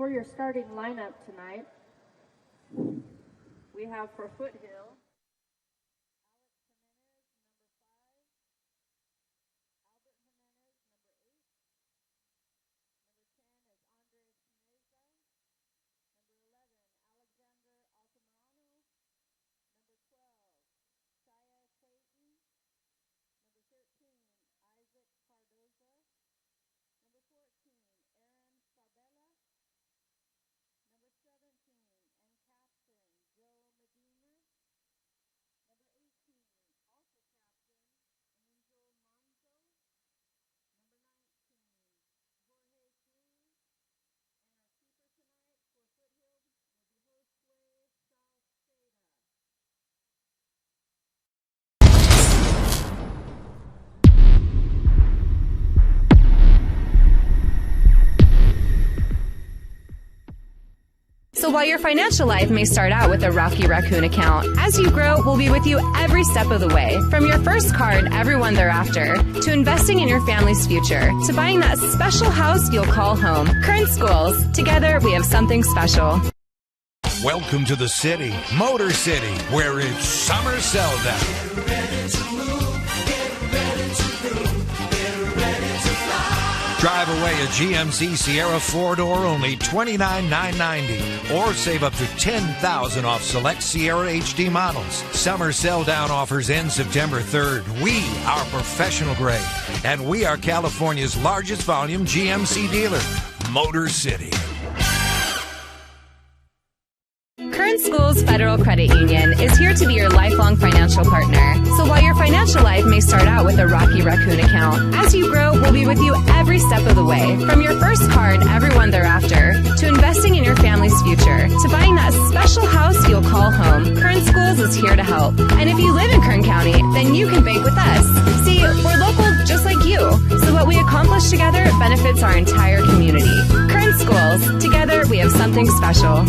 for your starting lineup tonight, we have for Foothill, So while your financial life may start out with a Rocky Raccoon account, as you grow, we'll be with you every step of the way. From your first car and everyone thereafter, to investing in your family's future, to buying that special house you'll call home. Current Schools. Together, we have something special. Welcome to the city, Motor City, where it's summer sell-down. Get ready to move, get ready to groove, get ready to fly. Drive away a GMC Sierra 4-door, only $29,990. Or save up to $10,000 off select Sierra HD models. Summer sell-down offers end September 3rd. We are professional grade, and we are California's largest volume GMC dealer, Motor City. Current Schools Federal Credit Union is here to be your lifelong financial partner. So while your financial life may start out with a Rocky Raccoon account, as you grow, we'll be with you every step of the way. From your first car and everyone thereafter, to investing in your family's future, to buying that special house you'll call home. Current Schools is here to help. And if you live in Kern County, then you can bank with us. See, we're local just like you, so what we accomplish together benefits our entire community. Current Schools. Together, we have something special.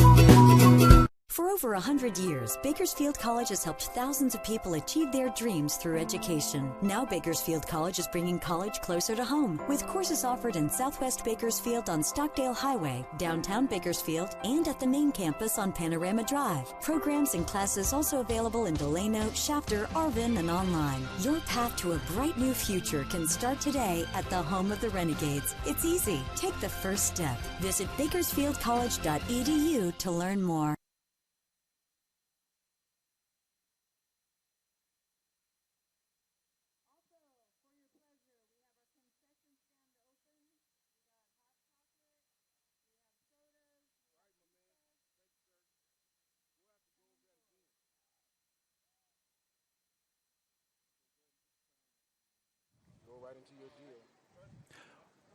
For over 100 years, Bakersfield College has helped thousands of people achieve their dreams through education. Now Bakersfield College is bringing college closer to home, with courses offered in Southwest Bakersfield on Stockdale Highway, downtown Bakersfield, and at the main campus on Panorama Drive. Programs and classes also available in Delano, Shafter, Arvin, and online. Your path to a bright new future can start today at the home of the Renegades. It's easy. Take the first step. Visit bakersfieldcollege.edu to learn more.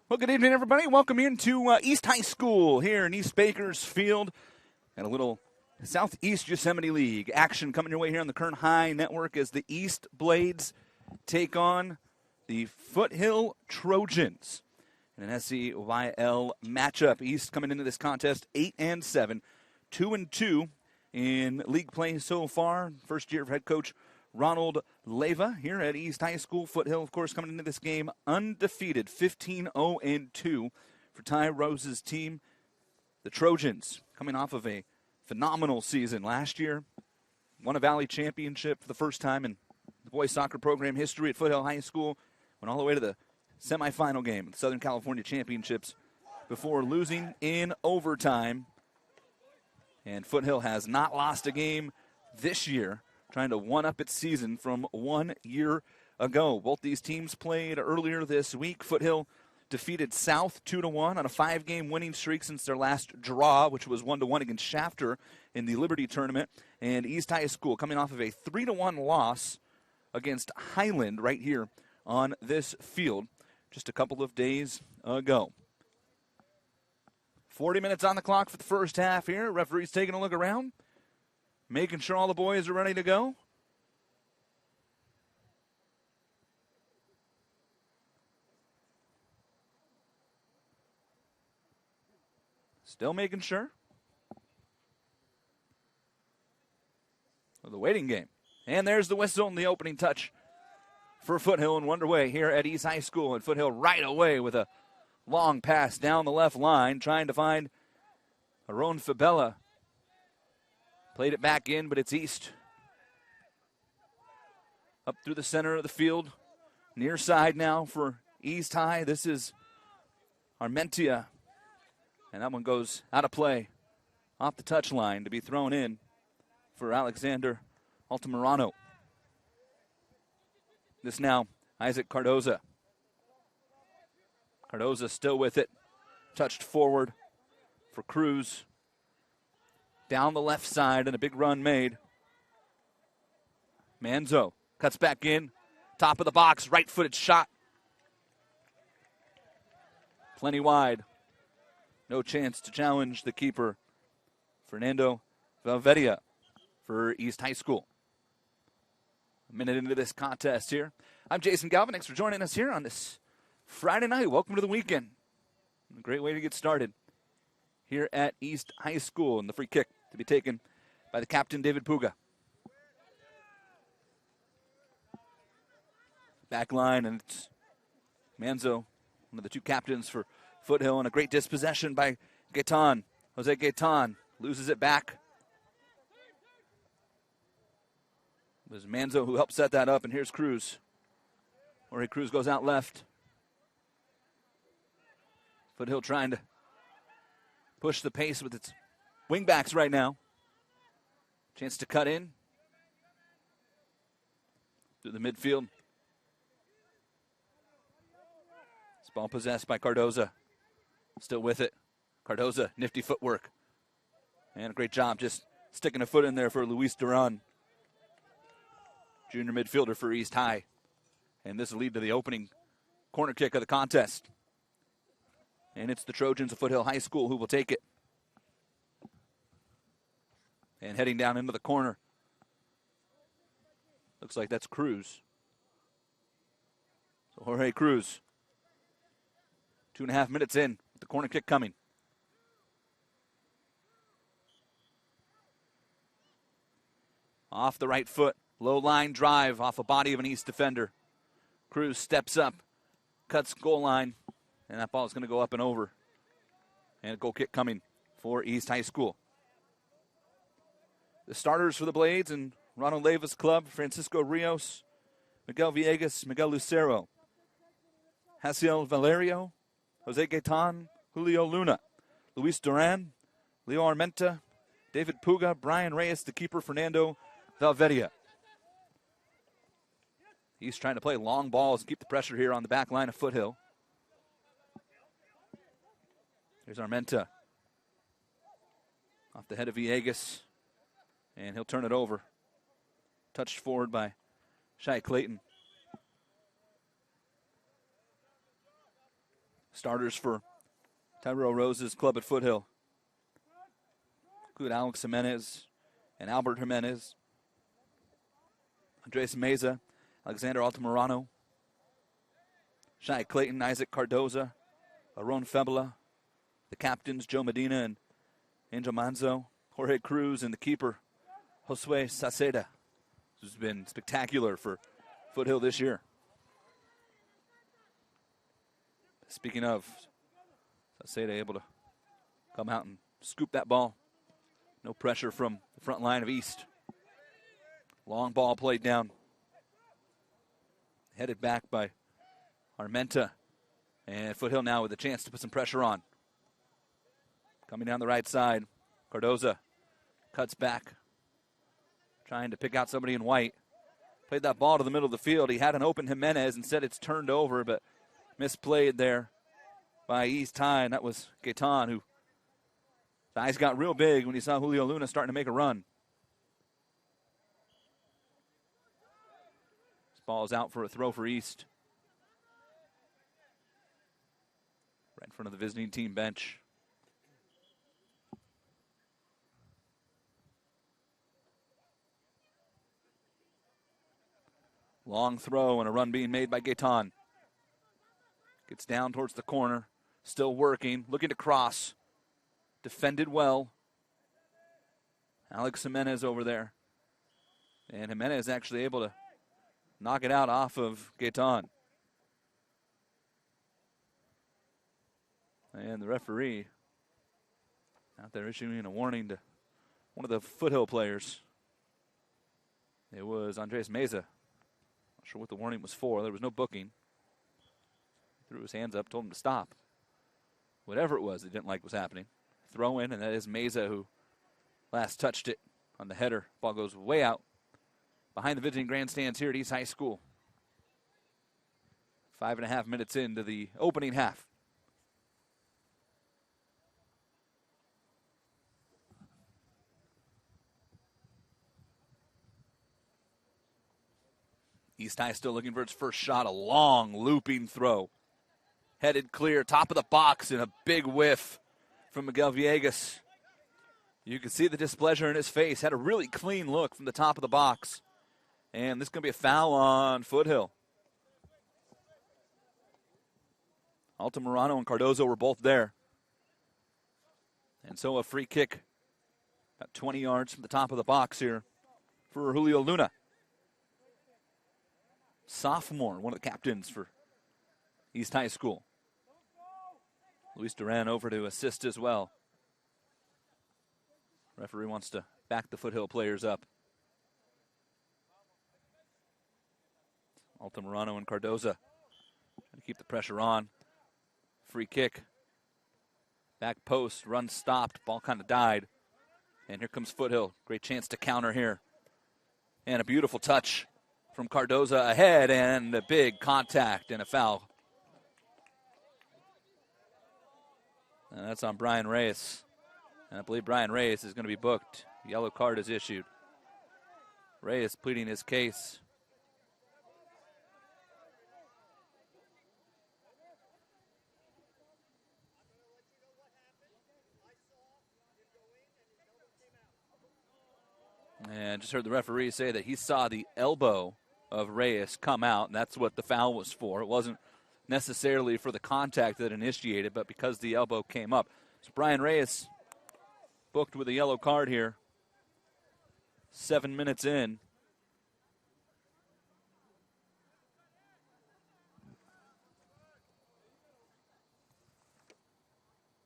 Well, good evening, everybody. Welcome into East High School here in East Bakersfield and a little Southeast Yosemite League action coming your way here on the Kern High Network as the East Blades take on the Foothill Trojans in an SEYL matchup. East coming into this contest 8-7, 2-2 in league play so far. First year of head coach Ronald Leyva here at East High School. Foothill, of course, coming into this game undefeated, 15-0-2 for Ty Rose's team. The Trojans coming off of a phenomenal season last year. Won a Valley Championship for the first time in the boys soccer program history at Foothill High School. Went all the way to the semifinal game of the Southern California Championships before losing in overtime. And Foothill has not lost a game this year, trying to one-up its season from 1 year ago. Both these teams played earlier this week. Foothill defeated South 2-1 on a 5-game winning streak since their last draw, which was 1-1 against Shafter in the Liberty Tournament. And East High School coming off of a 3-1 loss against Highland right here on this field just a couple of days ago. 40 minutes on the clock for the first half here. Referee's taking a look around, making sure all the boys are ready to go. Still making sure. The waiting game. And there's the whistle and the opening touch for Foothill and underway here at East High School. And Foothill right away with a long pass down the left line, trying to find Aron Fabella played it back in, but it's East. Up through the center of the field. Near side now for East High. This is Armentia. And that one goes out of play. Off the touchline to be thrown in for Alexander Altamirano. This now, Isaac Cardoza. Cardoza still with it. Touched forward for Cruz. Down the left side and a big run made. Manzo cuts back in. Top of the box, right-footed shot. Plenty wide. No chance to challenge the keeper, Fernando Valveria, for East High School. A minute into this contest here. I'm Jason Galvin. Thanks for joining us here on this Friday night. Welcome to the weekend. A great way to get started here at East High School. And the free kick to be taken by the captain, David Puga. Back line, and it's Manzo, one of the two captains for Foothill, and a great dispossession by Gaetan. Jose Gaetan loses it back. It was Manzo who helped set that up, and here's Cruz. Jorge Cruz goes out left. Foothill trying to push the pace with its wingbacks right now. Chance to cut in through the midfield. This ball possessed by Cardoza. Still with it. Cardoza, nifty footwork. And a great job just sticking a foot in there for Luis Duran, junior midfielder for East High. And this will lead to the opening corner kick of the contest. And it's the Trojans of Foothill High School who will take it. And heading down into the corner. Looks like that's Cruz. So Jorge Cruz. 2.5 minutes in with the corner kick coming. Off the right foot. Low line drive off a body of an East defender. Cruz steps up. Cuts goal line. And that ball is going to go up and over. And a goal kick coming for East High School. The starters for the Blades and Ronald Leva's club, Francisco Rios, Miguel Villegas, Miguel Lucero, Haciel Valerio, Jose Gaetan, Julio Luna, Luis Duran, Leo Armenta, David Puga, Brian Reyes, the keeper, Fernando Valveria. He's trying to play long balls and keep the pressure here on the back line of Foothill. Here's Armenta. Off the head of Villegas. And he'll turn it over. Touched forward by Shai Clayton. Starters for Tyrell Rose's club at Foothill. Good Alex Jimenez and Albert Jimenez. Andres Meza, Alexander Altamirano. Shai Clayton, Isaac Cardoza, Aron Febula. The captains, Joe Medina and Angel Manzo. Jorge Cruz and the keeper, Josue Saceda, who's been spectacular for Foothill this year. Speaking of, Saceda able to come out and scoop that ball. No pressure from the front line of East. Long ball played down. Headed back by Armenta. And Foothill now with a chance to put some pressure on. Coming down the right side, Cardoza cuts back. Trying to pick out somebody in white. Played that ball to the middle of the field. He had an open Jimenez. Instead it's turned over, but misplayed there by East High, and that was Gaetan, who his eyes got real big when he saw Julio Luna starting to make a run. This ball is out for a throw for East. Right in front of the visiting team bench. Long throw and a run being made by Gaetan. Gets down towards the corner. Still working. Looking to cross. Defended well. Alex Jimenez over there. And Jimenez actually able to knock it out off of Gaetan. And the referee Out there issuing a warning to one of the Foothill players. It was Andres Meza. Not sure what the warning was for. There was no booking. Threw his hands up, told him to stop. Whatever it was, he didn't like was happening. Throw in, and that is Meza who last touched it on the header. Ball goes way out behind the visiting grandstands here at East High School. 5.5 minutes into the opening half. East High still looking for its first shot. A long looping throw. Headed clear, top of the box, and a big whiff from Miguel Villegas. You can see the displeasure in his face. Had a really clean look from the top of the box. And this is going to be a foul on Foothill. Altamirano and Cardozo were both there. And so a free kick about 20 yards from the top of the box here for Julio Luna. Sophomore, one of the captains for East High School. Luis Duran over to assist as well. Referee wants to back the Foothill players up. Altamirano and Cardoza trying to keep the pressure on. Free kick. Back post, run stopped, ball kind of died. And here comes Foothill. Great chance to counter here. And a beautiful touch from Cardoza ahead, and a big contact and a foul. And that's on Brian Reyes. And I believe Brian Reyes is going to be booked. Yellow card is issued. Reyes pleading his case. And just heard the referee say that he saw the elbow of Reyes come out, and that's what the foul was for. It wasn't necessarily for the contact that initiated, but because the elbow came up. So Brian Reyes booked with a yellow card here. 7 minutes in.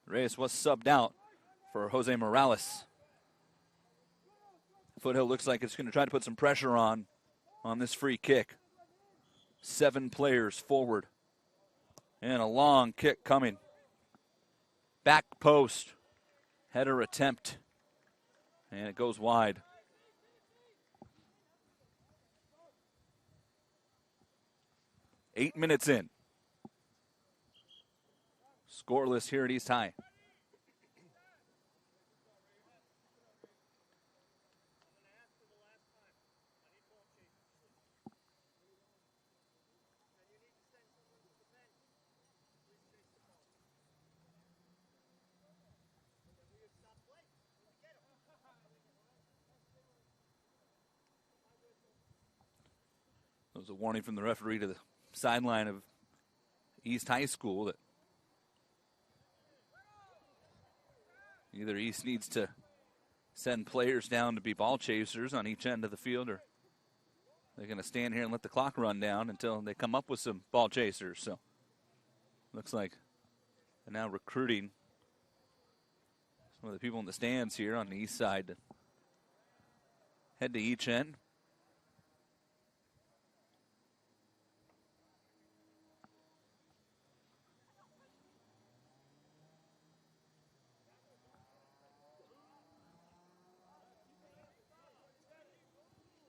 Reyes was subbed out for Jose Morales. Foothill looks like it's going to try to put some pressure on this free kick. 7 players forward. And a long kick coming. Back post. Header attempt. And it goes wide. Eight minutes in. Scoreless here at East High. There was a warning from the referee to the sideline of East High School that either East needs to send players down to be ball chasers on each end of the field, or they're going to stand here and let the clock run down until they come up with some ball chasers. So looks like they're now recruiting some of the people in the stands here on the east side to head to each end.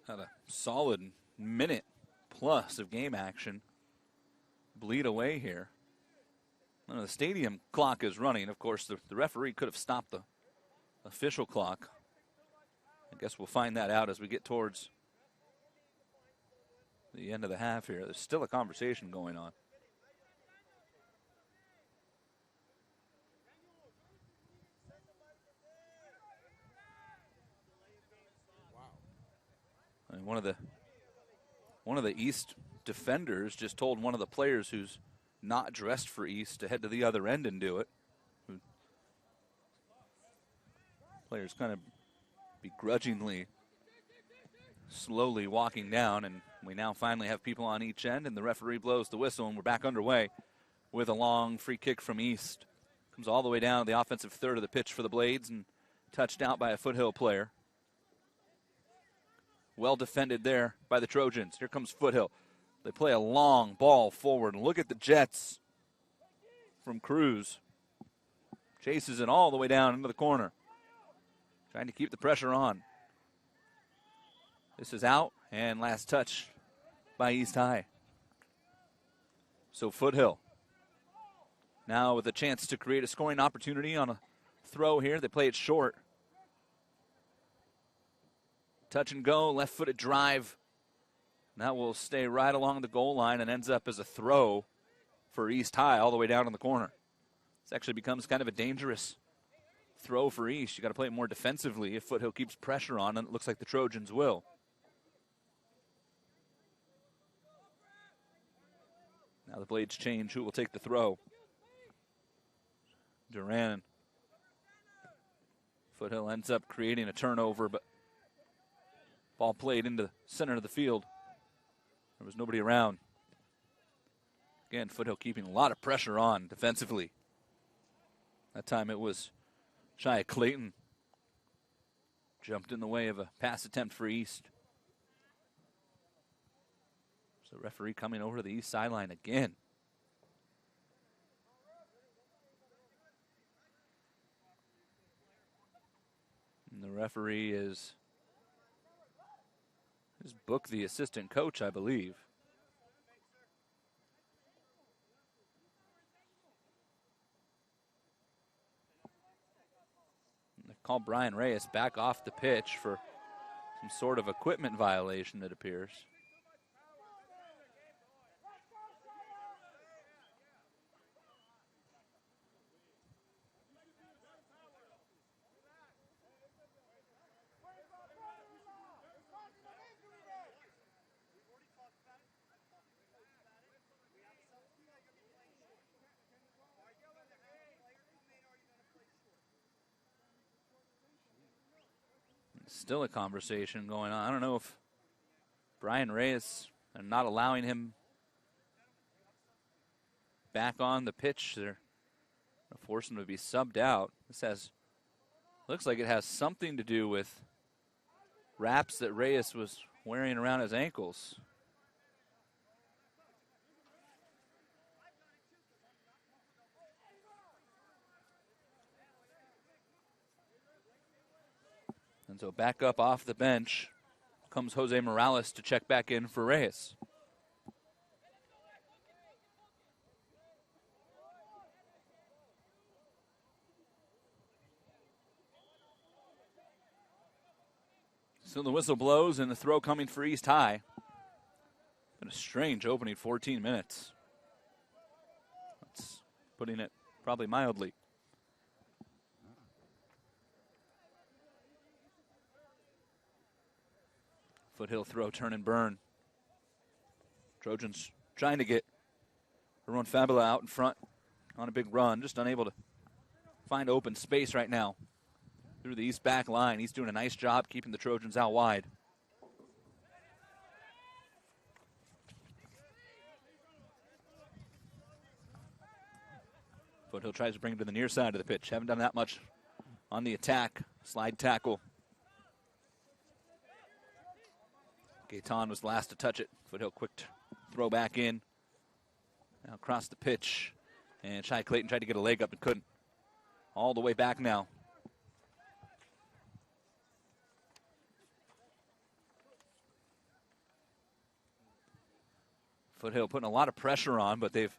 Had a solid minute plus of game action bleed away here. The stadium clock is running. Of course, the referee could have stopped the official clock. I guess we'll find that out as we get towards the end of the half here. There's still a conversation going on. And one of the East defenders just told one of the players who's not dressed for East to head to the other end and do it. Players kind of begrudgingly slowly walking down, and we now finally have people on each end, and the referee blows the whistle, and we're back underway with a long free kick from East. Comes all the way down to the offensive third of the pitch for the Blades and touched out by a Foothill player. Well defended there by the Trojans. Here comes Foothill. They play a long ball forward. And look at the Jets from Cruz. Chases it all the way down into the corner. Trying to keep the pressure on. This is out, and last touch by East High. So Foothill now with a chance to create a scoring opportunity on a throw here. They play it short. Touch and go, left-footed drive. That will stay right along the goal line and ends up as a throw for East High all the way down in the corner. This actually becomes kind of a dangerous throw for East. You got to play it more defensively if Foothill keeps pressure on, and it looks like the Trojans will. Now the Blades change. Who will take the throw? Duran. Foothill ends up creating a turnover, but ball played into the center of the field. There was nobody around. Again, Foothill keeping a lot of pressure on defensively. That time it was Shia Clayton. Jumped in the way of a pass attempt for East. So referee coming over to the East sideline again. And the referee is Book, the assistant coach, I believe. And they call Brian Reyes back off the pitch for some sort of equipment violation, it appears. Still a conversation going on. I don't know if Brian Reyes, they're not allowing him back on the pitch. They're forcing him to be subbed out. This looks like it has something to do with wraps that Reyes was wearing around his ankles. And so back up off the bench comes Jose Morales to check back in for Reyes. So the whistle blows and the throw coming for East High. Been a strange opening 14 minutes. That's putting it probably mildly. Foothill throw, turn and burn. Trojans trying to get Haroon Fabula out in front on a big run, just unable to find open space right now through the East back line. He's doing a nice job keeping the Trojans out wide. Foothill tries to bring it to the near side of the pitch. Haven't done that much on the attack. Slide tackle. Gaetan was last to touch it. Foothill quick throw back in. Now across the pitch. And Shai Clayton tried to get a leg up and couldn't. All the way back now. Foothill putting a lot of pressure on, but they've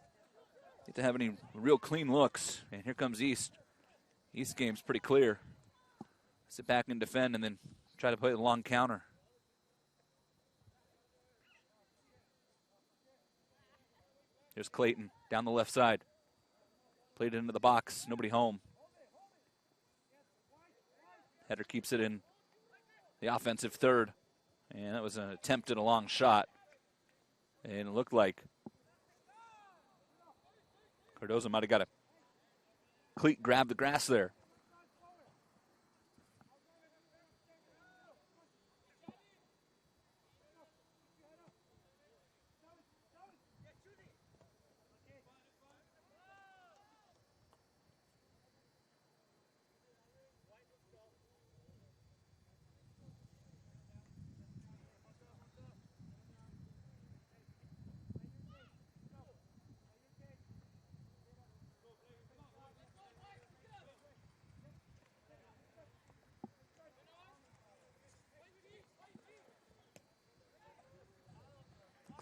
yet to have any real clean looks. And here comes East. East game's pretty clear. Sit back and defend and then try to play the long counter. Here's Clayton down the left side. Played it into the box. Nobody home. Header keeps it in the offensive third. And that was an attempt at a long shot. And it looked like Cardozo might have got a cleat grab the grass there.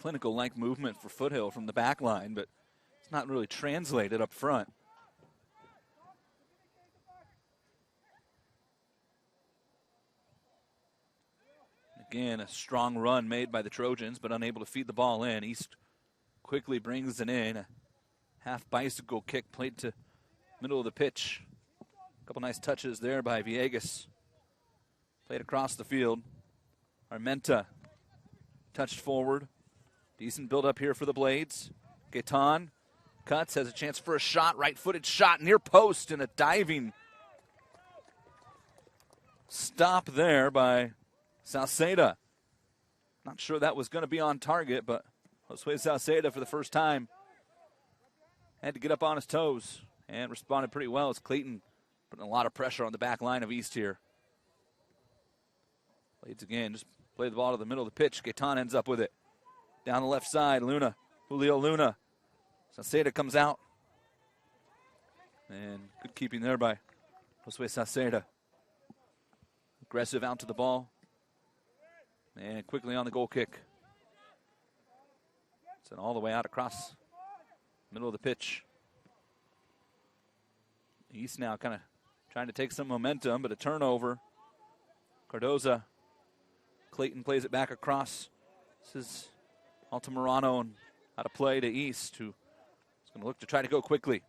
clinical-like movement for Foothill from the back line, but it's not really translated up front. Again, a strong run made by the Trojans, but unable to feed the ball in. East quickly brings it in. A half bicycle kick played to middle of the pitch. A couple nice touches there by Villegas. Played across the field. Armenta touched forward. Decent build up here for the Blades. Gaetan cuts, has a chance for a shot. Right-footed shot near post, and a diving stop there by Salceda. Not sure that was going to be on target, but Josue Salceda for the first time had to get up on his toes and responded pretty well as Clayton putting a lot of pressure on the back line of East here. Blades again, just play the ball to the middle of the pitch. Gaetan ends up with it. Down the left side, Julio Luna. Salceda comes out. And good keeping there by Josue Salceda. Aggressive out to the ball. And quickly on the goal kick. Sent all the way out across the middle of the pitch. East now kind of trying to take some momentum, but a turnover. Cardoza. Clayton plays it back across. This is Altamirano and out of play to East, who is going to look to try to go quickly.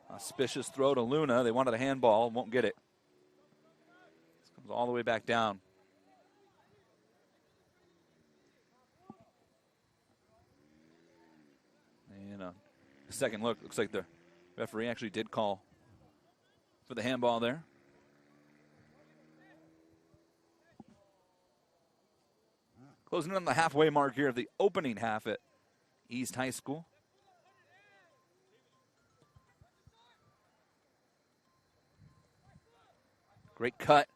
Auspicious throw to Luna. They wanted a handball, won't get it. This comes all the way back down. And a second look, looks like the referee actually did call for the handball there. Closing in on the halfway mark here of the opening half at East High School. Great cut.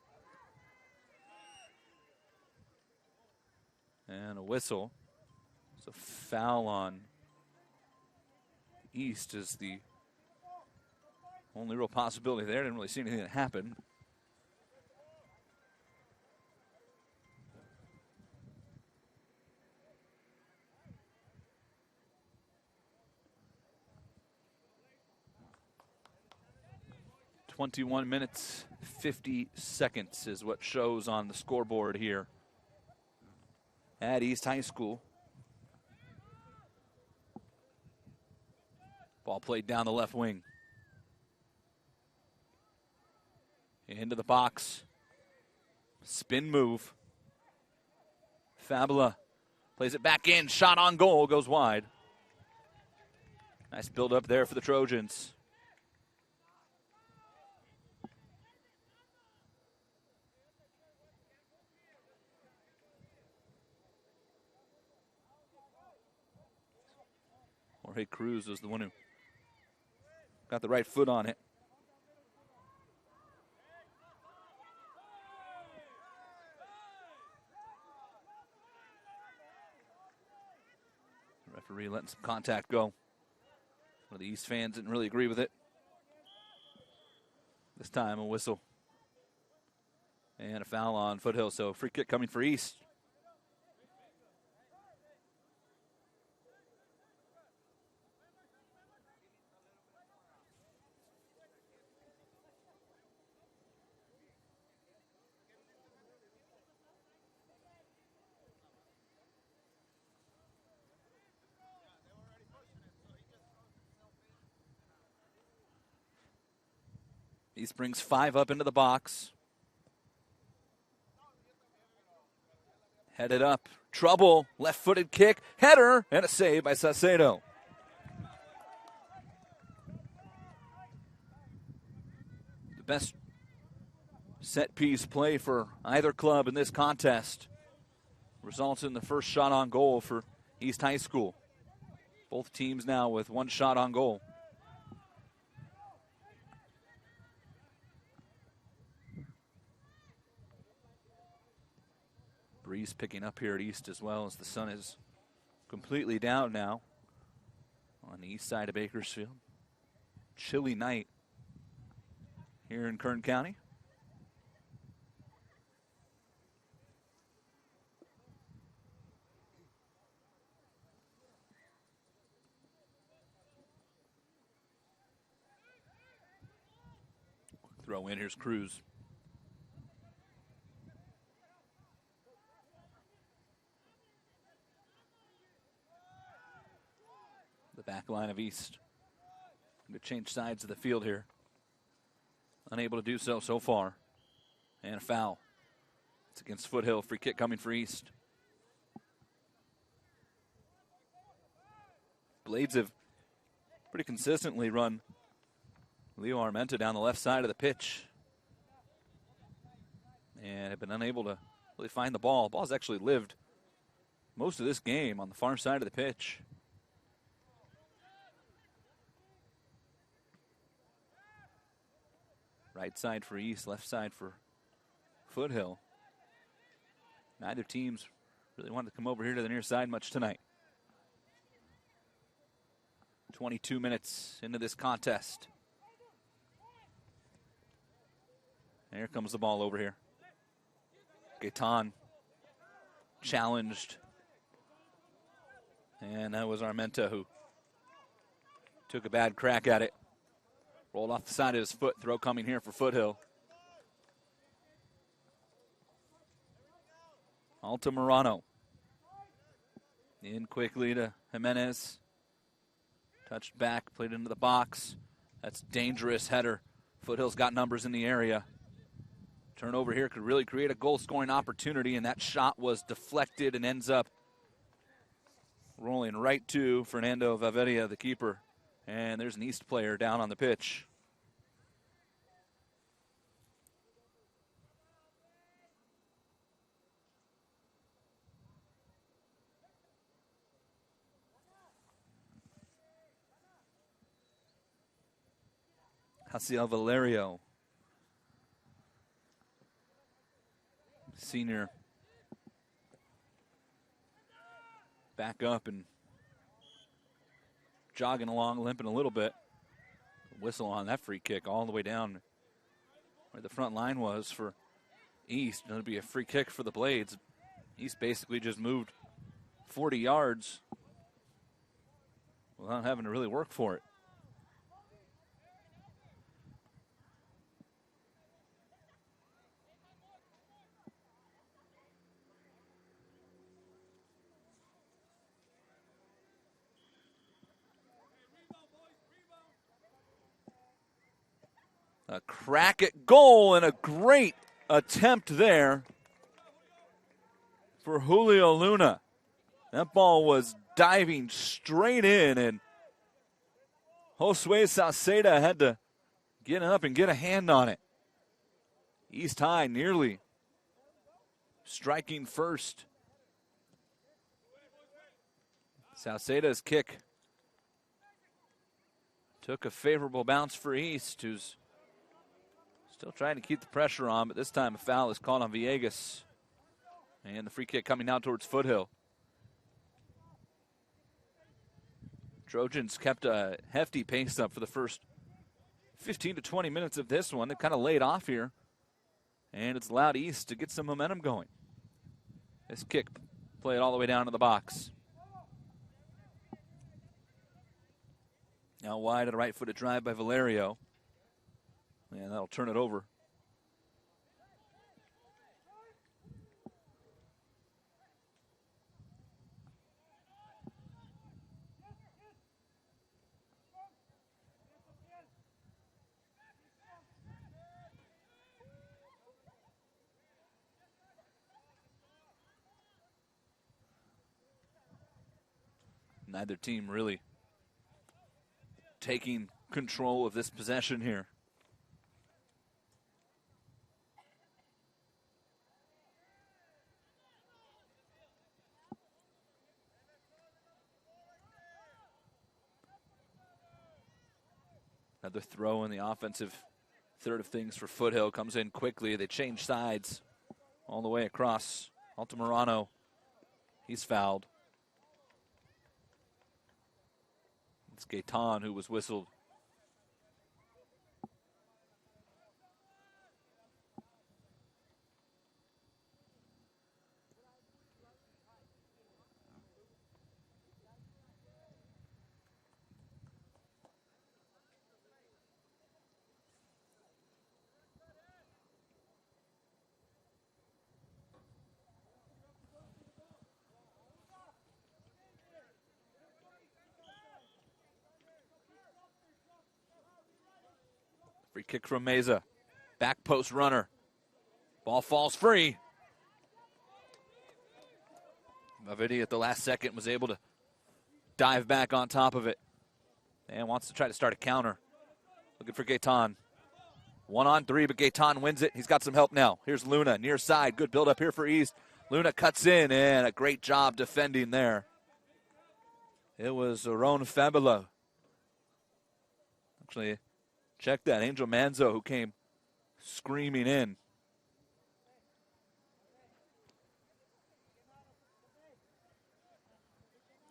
And a whistle. So foul on East is the only real possibility there. Didn't really see anything that happened. .21 minutes, 50 seconds is what shows on the scoreboard here at East High School. Ball played down the left wing. Into the box. Spin move. Fabula plays it back in. Shot on goal, goes wide. Nice build up there for the Trojans. Jorge Cruz was the one who got the right foot on it. The referee letting some contact go. One of the East fans didn't really agree with it. This time a whistle. And a foul on Foothill, so free kick coming for East. East brings 5 up into the box. Headed up. Trouble. Left-footed kick. Header. And a save by Saucedo. The best set-piece play for either club in this contest results in the first shot on goal for East High School. Both teams now with 1 shot on goal. Breeze picking up here at East as well as the sun is completely down now on the east side of Bakersfield. Chilly night here in Kern County. throw in. Here's Cruz. The back line of East. Going to change sides of the field here. Unable to do so far. And a foul. It's against Foothill. Free kick coming for East. Blades have pretty consistently run Leo Armenta down the left side of the pitch. And have been unable to really find the ball. The ball's actually lived most of this game on the far side of the pitch. Right side for East, left side for Foothill. Neither team's really wanted to come over here to the near side much tonight. 22 minutes into this contest. And here comes the ball over here. Gaetan challenged. And that was Armenta who took a bad crack at it. Rolled off the side of his foot. Throw coming here for Foothill. Altamirano. In quickly to Jimenez. Touched back, played into the box. That's dangerous header. Foothill's got numbers in the area. Turnover here could really create a goal-scoring opportunity, and that shot was deflected and ends up rolling right to Fernando Valveria, the keeper. And there's an East player down on the pitch. Jaciel Valerio, senior, back up and jogging along, limping a little bit. Whistle on that free kick all the way down where the front line was for East. It'll be a free kick for the Blades. East basically just moved 40 yards without having to really work for it. A crack at goal and a great attempt there for Julio Luna. That ball was diving straight in, and Josue Sauceda had to get up and get a hand on it. East High nearly striking first. Sauceda's kick took a favorable bounce for East, who's still trying to keep the pressure on, but this time a foul is called on Villegas. And the free kick coming out towards Foothill. Trojans kept a hefty pace up for the first 15 to 20 minutes of this one. They kind of laid off here, and it's allowed East to get some momentum going. This kick played all the way down to the box. Now wide at a right-footed drive by Valerio. And that'll turn it over. Neither team really taking control of this possession here. Another throw in the offensive third of things for Foothill. Comes in quickly. They change sides all the way across. Altamirano, he's fouled. It's Gaetan who was whistled. Free kick from Meza. Back post runner. Ball falls free. Mavidi at the last second was able to dive back on top of it and wants to try to start a counter. Looking for Gaetan. 1-on-3, but Gaetan wins it. He's got some help now. Here's Luna, near side. Good build up here for East. Luna cuts in, and a great job defending there. It was Aaron Fabula. Actually, check that. Angel Manzo who came screaming in.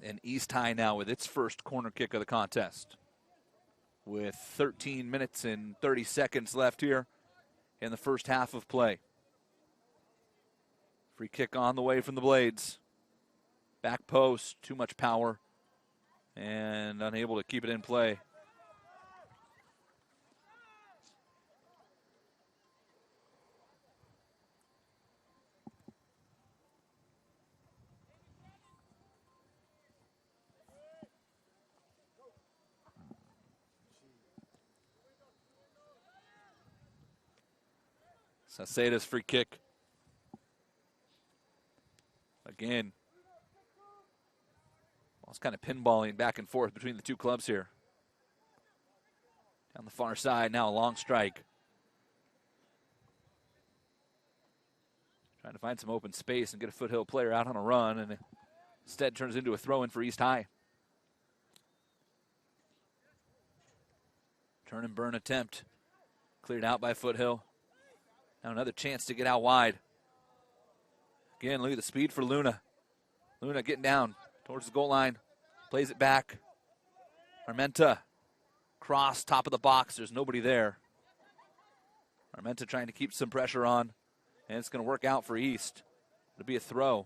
And East High now with its first corner kick of the contest. With 13 minutes and 30 seconds left here in the first half of play. Free kick on the way from the Blades. Back post, too much power, and unable to keep it in play. Saceda's free kick. Again, well, it's kind of pinballing back and forth between the two clubs here. Down the far side, now a long strike. Trying to find some open space and get a Foothill player out on a run, and instead turns into a throw-in for East High. Turn and burn attempt. Cleared out by Foothill. Now another chance to get out wide. Again, look at the speed for Luna. Luna getting down towards the goal line. Plays it back. Armenta. Cross, top of the box. There's nobody there. Armenta trying to keep some pressure on. And it's going to work out for East. It'll be a throw.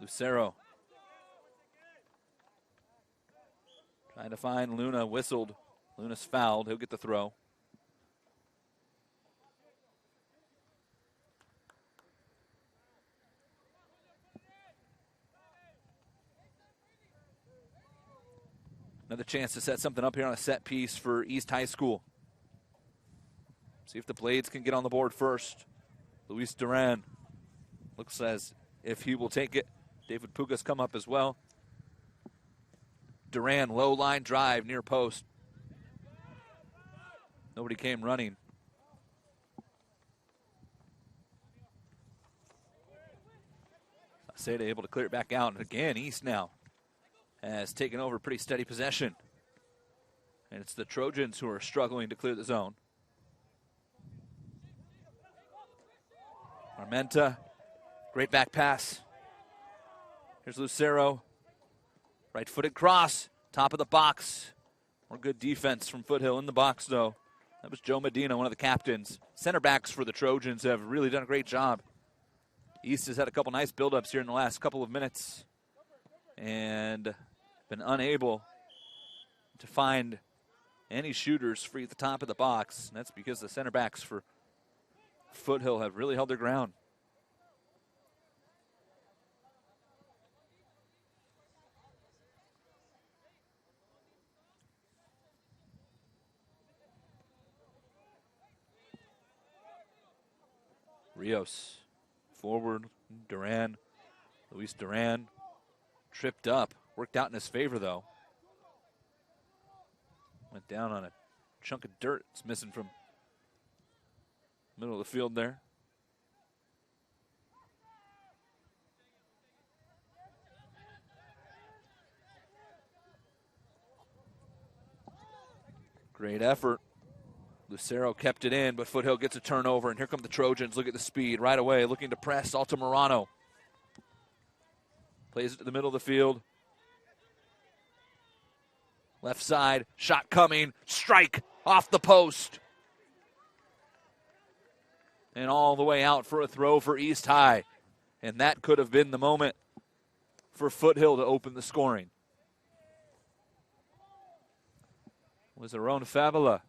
Lucero. Trying to find Luna, whistled. Luna's fouled. He'll get the throw. Another chance to set something up here on a set piece for East High School. See if the Blades can get on the board first. Luis Duran looks as if he will take it. David Pugas come up as well. Duran, low line drive near post. Nobody came running. Sada able to clear it back out. And again, East now has taken over pretty steady possession. And it's the Trojans who are struggling to clear the zone. Armenta, great back pass. Here's Lucero. Right-footed cross, top of the box. More good defense from Foothill in the box, though. That was Joe Medina, one of the captains. Center backs for the Trojans have really done a great job. East has had a couple nice buildups here in the last couple of minutes and been unable to find any shooters free at the top of the box. And that's because the center backs for Foothill have really held their ground. Rios forward, Duran, Luis Duran tripped up, worked out in his favor though. Went down on a chunk of dirt. It's missing from the middle of the field there. Great effort. Lucero kept it in, but Foothill gets a turnover, and here come the Trojans. Look at the speed right away, looking to press Altamirano. Plays it to the middle of the field. Left side, shot coming, strike off the post. And all the way out for a throw for East High. And that could have been the moment for Foothill to open the scoring. It was Aaron Fabula.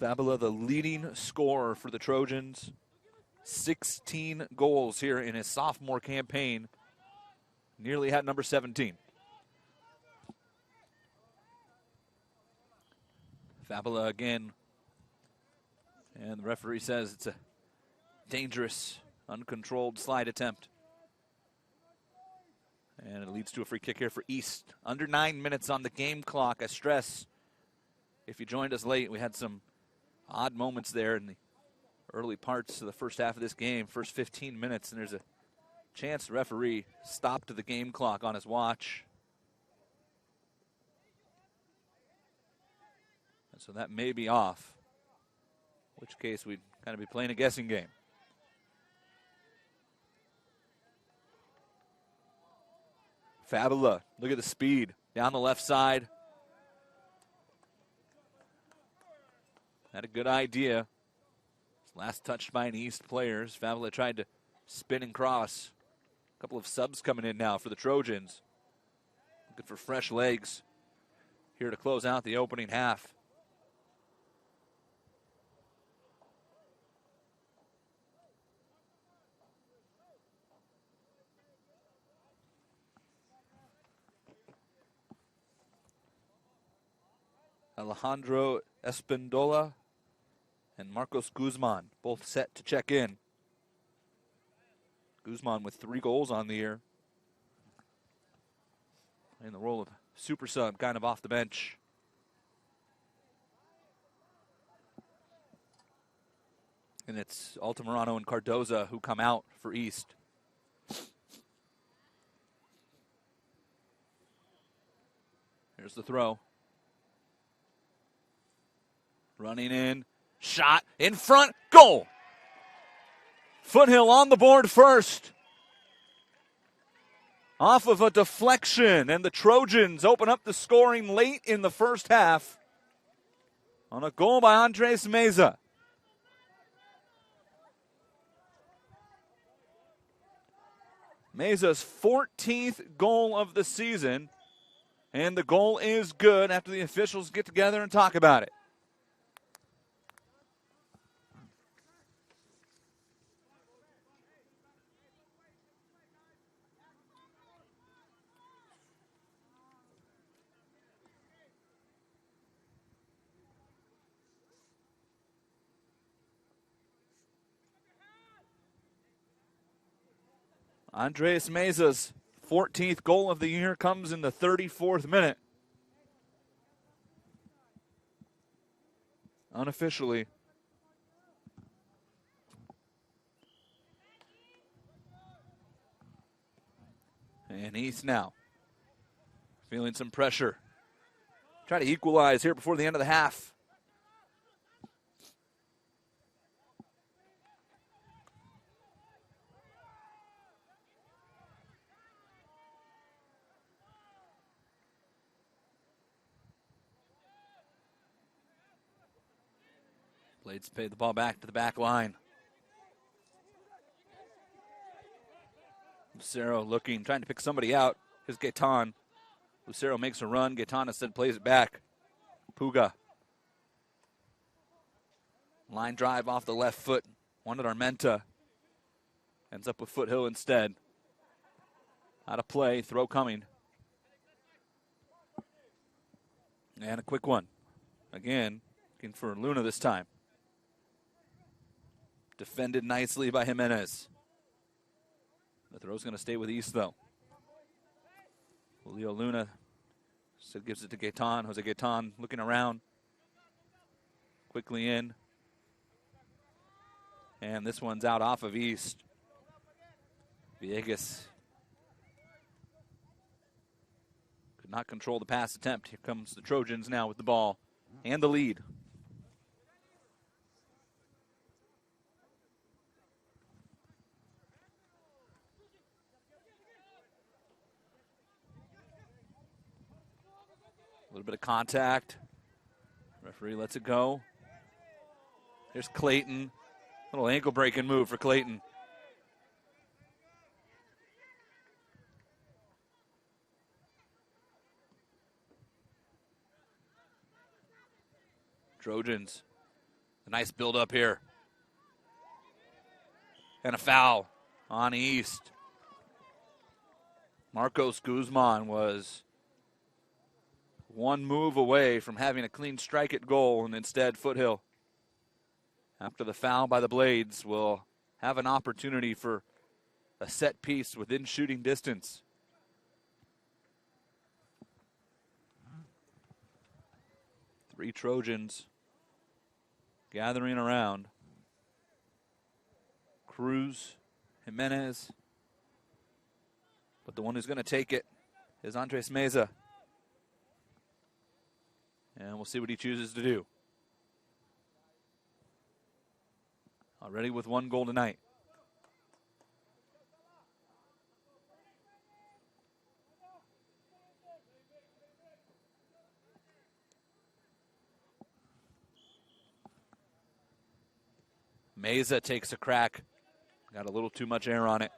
Fabula, the leading scorer for the Trojans. 16 goals here in his sophomore campaign nearly had number 17. Fabula again. And the referee says it's a dangerous, uncontrolled slide attempt. And it leads to a free kick here for East. Under 9 minutes on the game clock. I stress, if you joined us late, we had some odd moments there in the early parts of the first half of this game, first 15 minutes, and there's a chance the referee stopped the game clock on his watch. And so that may be off, in which case we'd kind of be playing a guessing game. Fabula, look at the speed down the left side. Had a good idea. Last touched by an East players. Fabula tried to spin and cross. A couple of subs coming in now for the Trojans. Looking for fresh legs here to close out the opening half. Alejandro Espindola and Marcos Guzman both set to check in. Guzman with 3 goals on the year. In the role of super sub, kind of off the bench. And it's Altamirano and Cardoza who come out for East. Here's the throw. Running in, shot in front, goal. Foothill on the board first. Off of a deflection, and the Trojans open up the scoring late in the first half on a goal by Andres Meza. Meza's 14th goal of the season, and the goal is good after the officials get together and talk about it. Andres Meza's 14th goal of the year comes in the 34th minute. Unofficially. And East now feeling some pressure. Try to equalize here before the end of the half. Blades pay the ball back to the back line. Lucero looking, trying to pick somebody out. Here's Gaetan. Lucero makes a run. Gaetan instead plays it back. Puga. Line drive off the left foot. Wanted Armenta. Ends up with Foothill instead. Out of play. Throw coming. And a quick one. Again, looking for Luna this time. Defended nicely by Jimenez. The throw's going to stay with East, though. Julio Luna gives it to Gaetan. Jose Gaetan looking around. Quickly in. And this one's out off of East. Villegas could not control the pass attempt. Here comes the Trojans now with the ball and the lead. A little bit of contact. Referee lets it go. Here's Clayton. Little ankle breaking move for Clayton. Trojans. A nice build up here. And a foul on East. Marcos Guzman was one move away from having a clean strike at goal, and instead Foothill, after the foul by the Blades, will have an opportunity for a set piece within shooting distance. Three Trojans gathering around. Cruz, Jimenez. But the one who's going to take it is Andres Meza. And we'll see what he chooses to do. Already with one goal tonight. Meza takes a crack. Got a little too much air on it.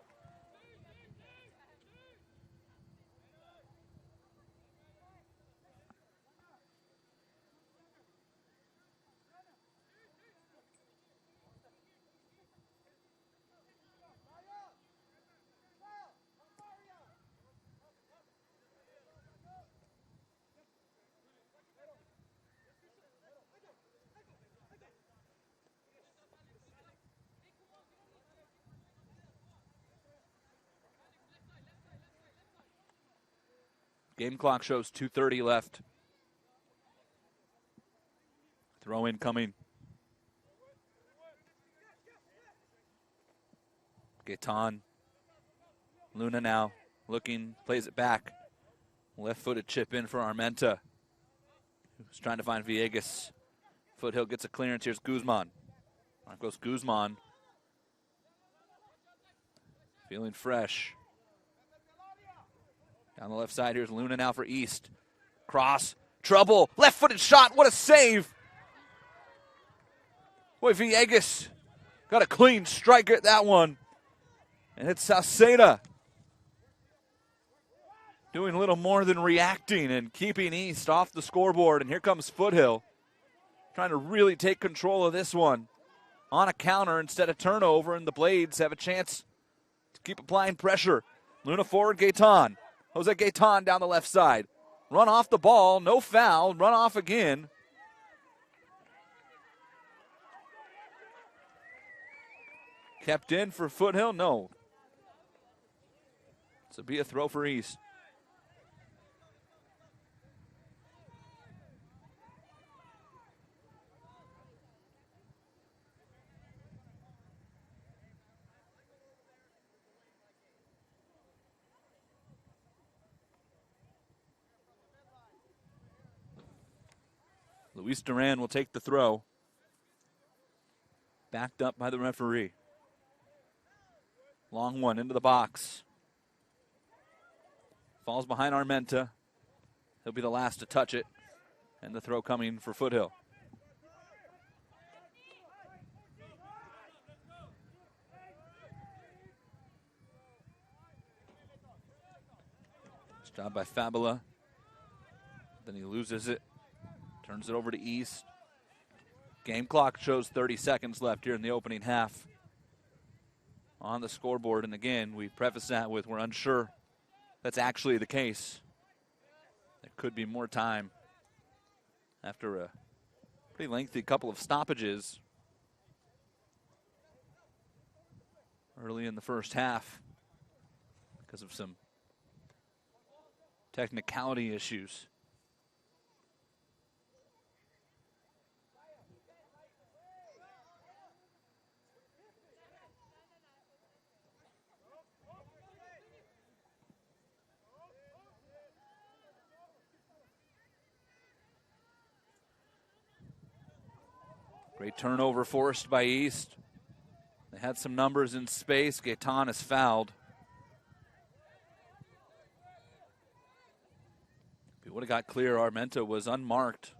Game clock shows 2:30 left. Throw in coming. Gaetan. Luna now looking, plays it back. Left-footed chip in for Armenta, who's trying to find Villegas. Foothill gets a clearance. Here's Guzman. Marcos Guzman. Feeling fresh. Down the left side, here's Luna now for East. Cross, trouble, left-footed shot, what a save! Boy, Villegas got a clean strike at that one. And it's Sauceda doing a little more than reacting and keeping East off the scoreboard. And here comes Foothill, trying to really take control of this one on a counter instead of turnover, and the Blades have a chance to keep applying pressure. Luna forward, Gaetan. Jose Gaetan down the left side. Run off the ball, no foul, run off again. Kept in for Foothill, no. So be a throw for East. Luis Duran will take the throw. Backed up by the referee. Long one into the box. Falls behind Armenta. He'll be the last to touch it. And the throw coming for Foothill. Nice job by Fabula. Then he loses it. Turns it over to East. Game clock shows 30 seconds left here in the opening half on the scoreboard. And again, we preface that with we're unsure that's actually the case. There could be more time after a pretty lengthy couple of stoppages early in the first half because of some technicality issues. Great turnover forced by East. They had some numbers in space. Gaetan is fouled. If he would have got clear, Armenta was unmarked,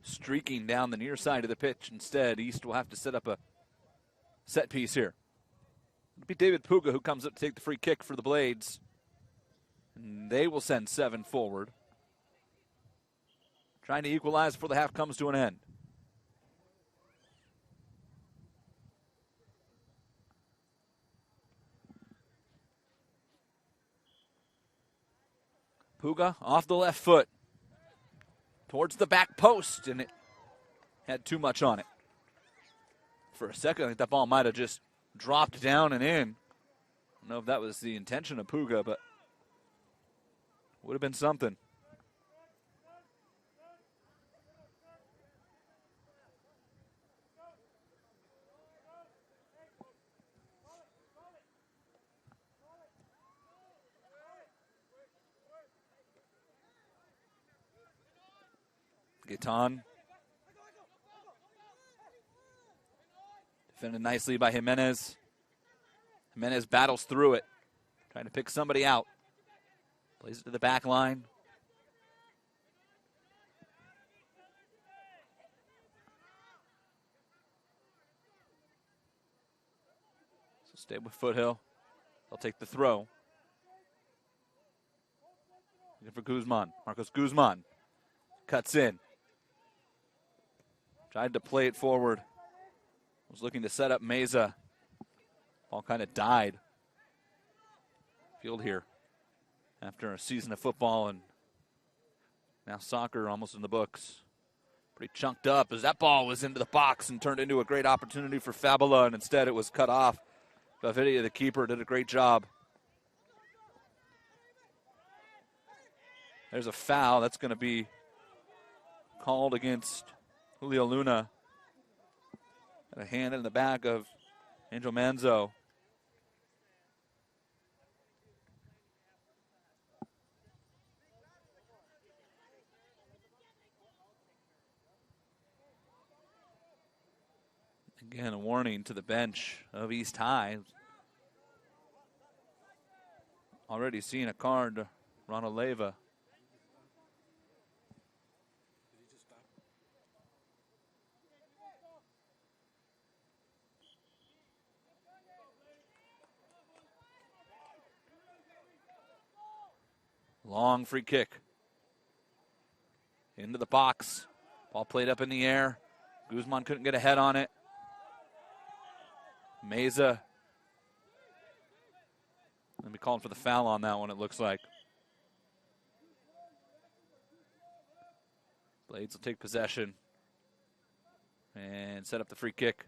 streaking down the near side of the pitch. Instead, East will have to set up a set piece here. It'll be David Puga who comes up to take the free kick for the Blades. And they will send 7 forward. Trying to equalize before the half comes to an end. Puga off the left foot towards the back post, and it had too much on it. For a second, I think that ball might have just dropped down and in. I don't know if that was the intention of Puga, but would have been something. Gaetan. Defended nicely by Jimenez. Jimenez battles through it, trying to pick somebody out. Plays it to the back line. So stay with Foothill. They'll take the throw. Looking for Guzman. Marcos Guzman cuts in. Tried to play it forward. Was looking to set up Meza. Ball kind of died. Field here after a season of football and now soccer almost in the books. Pretty chunked up as that ball was into the box and turned into a great opportunity for Fabula, and instead it was cut off. Gavidia, the keeper, did a great job. There's a foul. That's going to be called against Julio Luna. Got a hand in the back of Angel Manzo. Again, a warning to the bench of East High. Already seen a card to Ronald Leyva. Long free kick. Into the box. Ball played up in the air. Guzman couldn't get a head on it. Meza. Let me call for the foul on that one, it looks like. Blades will take possession and set up the free kick.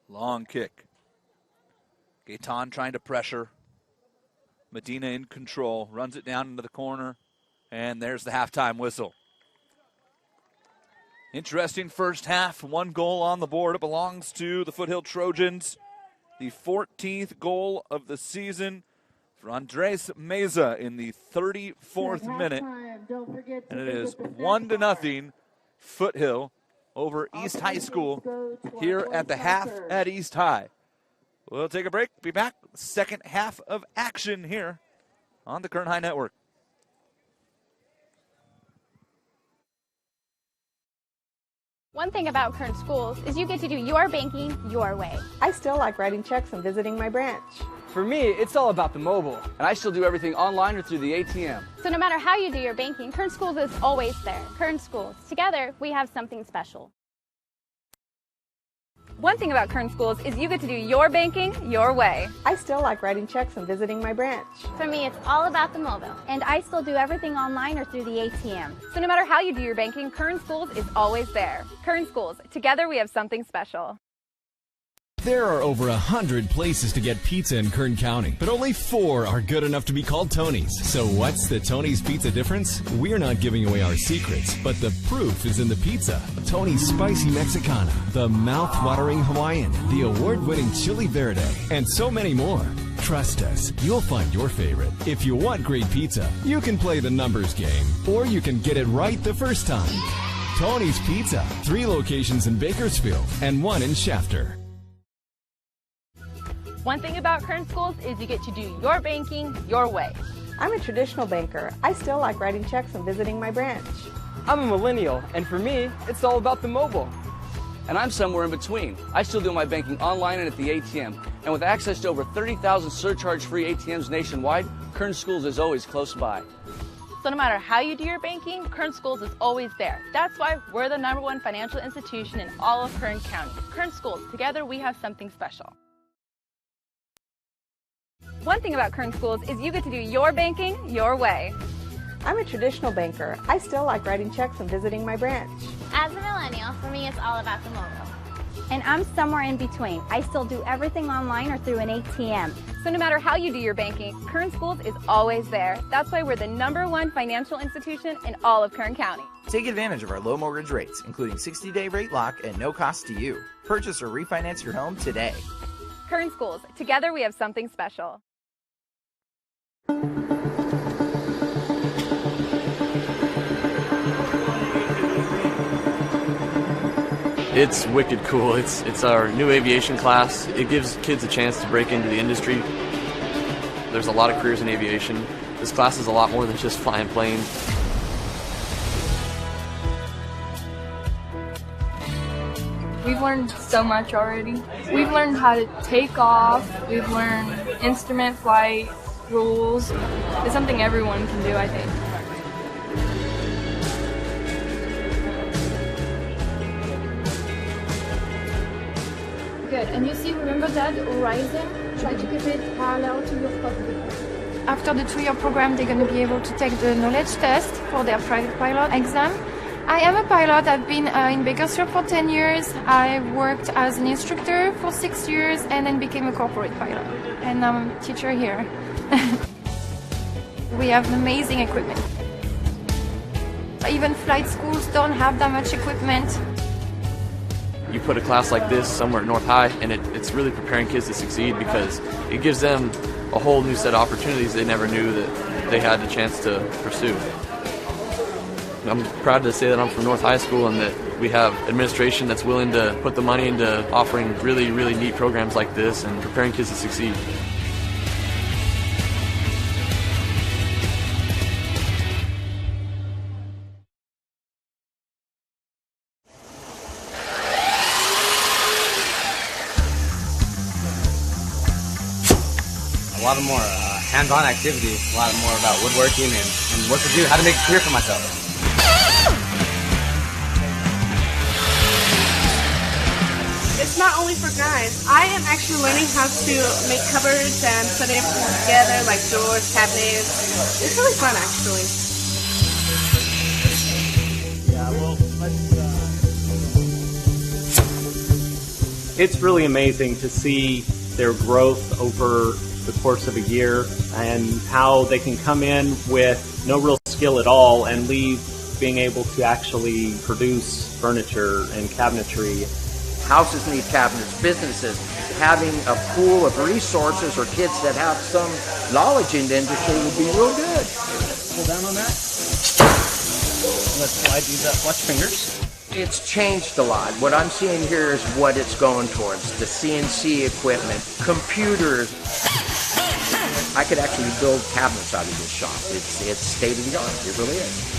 Long kick. Gaetan trying to pressure. Medina in control. Runs it down into the corner. And there's the halftime whistle. Interesting first half. 1 goal on the board. It belongs to the Foothill Trojans. The 14th goal of the season for Andres Meza in the 34th minute. And it is 1-0 Foothill over East High School here at the half at East High. We'll take a break. Be back. Second half of action here on the Kern High Network. One thing about Kern Schools is you get to do your banking your way. I still like writing checks and visiting my branch. For me, it's all about the mobile. And I still do everything online or through the ATM. So no matter how you do your banking, Kern Schools is always there. Kern Schools. Together, we have something special. One thing about Kern Schools is you get to do your banking your way. I still like writing checks and visiting my branch. For me, it's all about the mobile. And I still do everything online or through the ATM. So no matter how you do your banking, Kern Schools is always there. Kern Schools. Together, we have something special. There are over 100 places to get pizza in Kern County, but only 4 are good enough to be called Tony's. So what's the Tony's Pizza difference? We're not giving away our secrets, but the proof is in the pizza. Tony's Spicy Mexicana, the mouth-watering Hawaiian, the award-winning Chili Verde, and so many more. Trust us, you'll find your favorite. If you want great pizza, you can play the numbers game, or you can get it right the first time. Tony's Pizza, 3 locations in Bakersfield and 1 in Shafter. One thing about Kern Schools is you get to do your banking your way. I'm a traditional banker. I still like writing checks and visiting my branch. I'm a millennial, and for me, it's all about the mobile. And I'm somewhere in between. I still do my banking online and at the ATM. And with access to over 30,000 surcharge-free ATMs nationwide, Kern Schools is always close by. So no matter how you do your banking, Kern Schools is always there. That's why we're the #1 financial institution in all of Kern County. Kern Schools, together we have something special. One thing about Kern Schools is you get to do your banking your way. I'm a traditional banker. I still like writing checks and visiting my branch. As a millennial, for me it's all about the mobile. And I'm somewhere in between. I still do everything online or through an ATM. So no matter how you do your banking, Kern Schools is always there. That's why we're the #1 financial institution in all of Kern County. Take advantage of our low mortgage rates, including 60-day rate lock at no cost to you. Purchase or refinance your home today. Kern Schools, together we have something special. It's wicked cool. It's our new aviation class. It gives kids a chance to break into the industry. There's a lot of careers in aviation. This class is a lot more than just flying planes. We've learned so much already. We've learned how to take off. We've learned instrument flight rules. It's something everyone can do, I think. Good. And you see, remember that horizon? Try to keep it parallel to your cockpit. After the 2-year program, they're going to be able to take the knowledge test for their private pilot exam. I am a pilot. I've been in Bakersfield for 10 years. I worked as an instructor for 6 years and then became a corporate pilot. And I'm a teacher here. We have amazing equipment. Even flight schools don't have that much equipment. You put a class like this somewhere at North High, and it's really preparing kids to succeed because it gives them a whole new set of opportunities they never knew that they had the chance to pursue. I'm proud to say that I'm from North High School and that we have administration that's willing to put the money into offering really, really neat programs like this and preparing kids to succeed. A lot of more hands-on activities, a lot more about woodworking and what to do, how to make a career for myself. It's not only for guys. I am actually learning how to make cupboards and put everything together, like doors, cabinets. It's really fun, actually. Yeah, well, it's really amazing to see their growth over the course of a year and how they can come in with no real skill at all and leave being able to actually produce furniture and cabinetry. Houses need cabinets, businesses having a pool of resources or kids that have some knowledge in the industry would be real good. Pull down on that. Let's slide these up. Watch fingers. It's changed a lot. What I'm seeing here is what it's going towards. The CNC equipment, computers. I could actually build cabinets out of this shop. It's state of the art. It really is.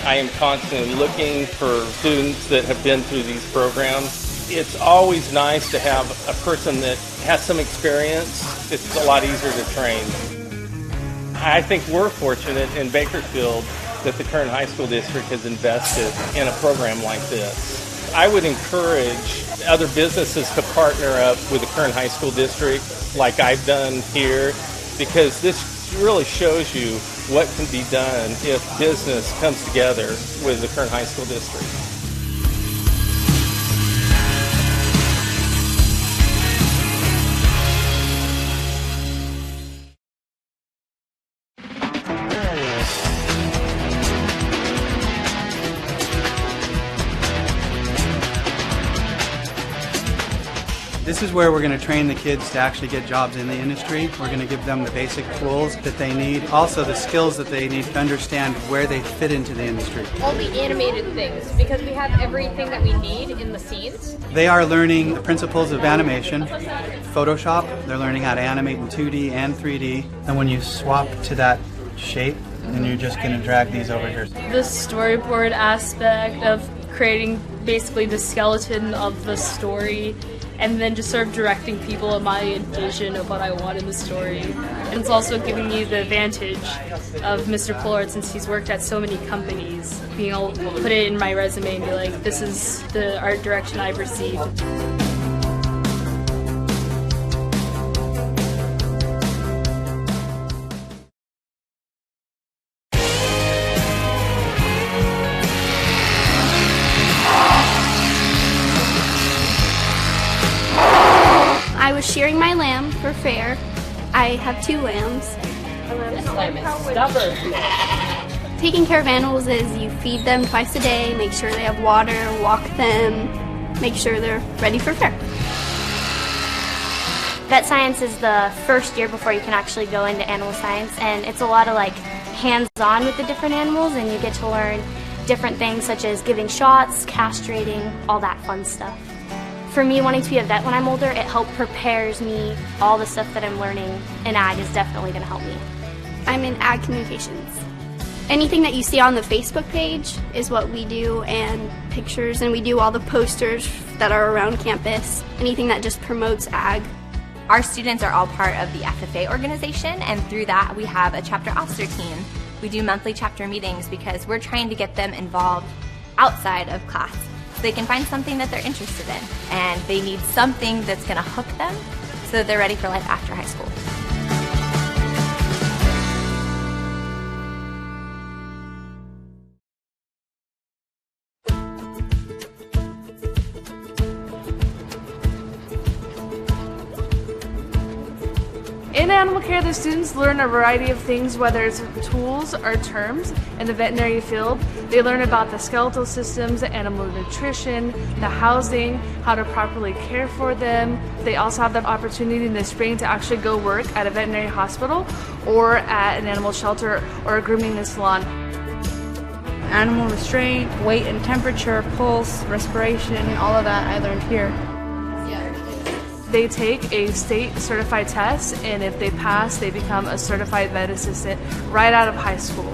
I am constantly looking for students that have been through these programs. It's always nice to have a person that has some experience. It's a lot easier to train. I think we're fortunate in Bakersfield that the Kern High School District has invested in a program like this. I would encourage other businesses to partner up with the Kern High School District like I've done here, because this really shows you what can be done if business comes together with the Kern High School District. This is where we're going to train the kids to actually get jobs in the industry. We're going to give them the basic tools that they need, also the skills that they need to understand where they fit into the industry. All the animated things, because we have everything that we need in the scenes. They are learning the principles of animation, Photoshop. They're learning how to animate in 2D and 3D. And when you swap to that shape, then you're just going to drag these over here. The storyboard aspect of creating basically the skeleton of the story and then just sort of directing people in my vision of what I want in the story. And it's also giving me the advantage of Mr. Fullard, since he's worked at so many companies, being able to put it in my resume and be like, this is the art direction I've received. I was shearing my lamb for fair. I have 2 lambs. Taking care of animals is you feed them twice a day, make sure they have water, walk them, make sure they're ready for fair. Vet science is the first year before you can actually go into animal science, and it's a lot of like hands-on with the different animals, and you get to learn different things such as giving shots, castrating, all that fun stuff. For me, wanting to be a vet when I'm older, it prepares me. All the stuff that I'm learning in ag is definitely going to help me. I'm in ag communications. Anything that you see on the Facebook page is what we do, and pictures, and we do all the posters that are around campus, anything that just promotes ag. Our students are all part of the FFA organization, and through that we have a chapter officer team. We do monthly chapter meetings because we're trying to get them involved outside of class, so they can find something that they're interested in, and they need something that's going to hook them so that they're ready for life after high school. In animal care, the students learn a variety of things, whether it's tools or terms. In the veterinary field, they learn about the skeletal systems, animal nutrition, the housing, how to properly care for them. They also have the opportunity in the spring to actually go work at a veterinary hospital or at an animal shelter or a grooming salon. Animal restraint, weight and temperature, pulse, respiration, all of that I learned here. They take a state certified test, and if they pass, they become a certified vet assistant right out of high school.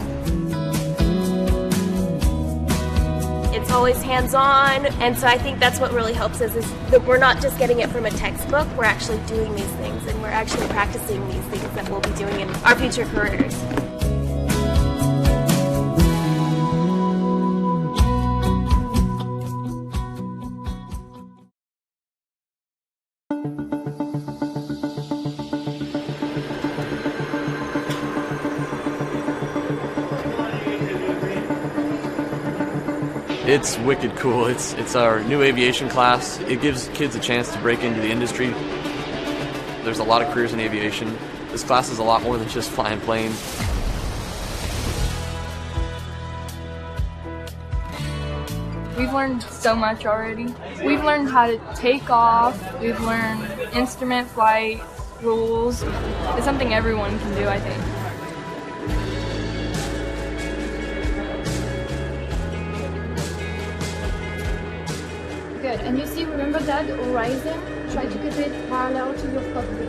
It's always hands-on, and so I think that's what really helps us, is that we're not just getting it from a textbook, we're actually doing these things, and we're actually practicing these things that we'll be doing in our future careers. It's wicked cool. It's our new aviation class. It gives kids a chance to break into the industry. There's a lot of careers in aviation. This class is a lot more than just flying planes. We've learned so much already. We've learned how to take off. We've learned instrument flight rules. It's something everyone can do, I think. Good. And you see, remember that horizon? Try to keep it parallel to your cockpit.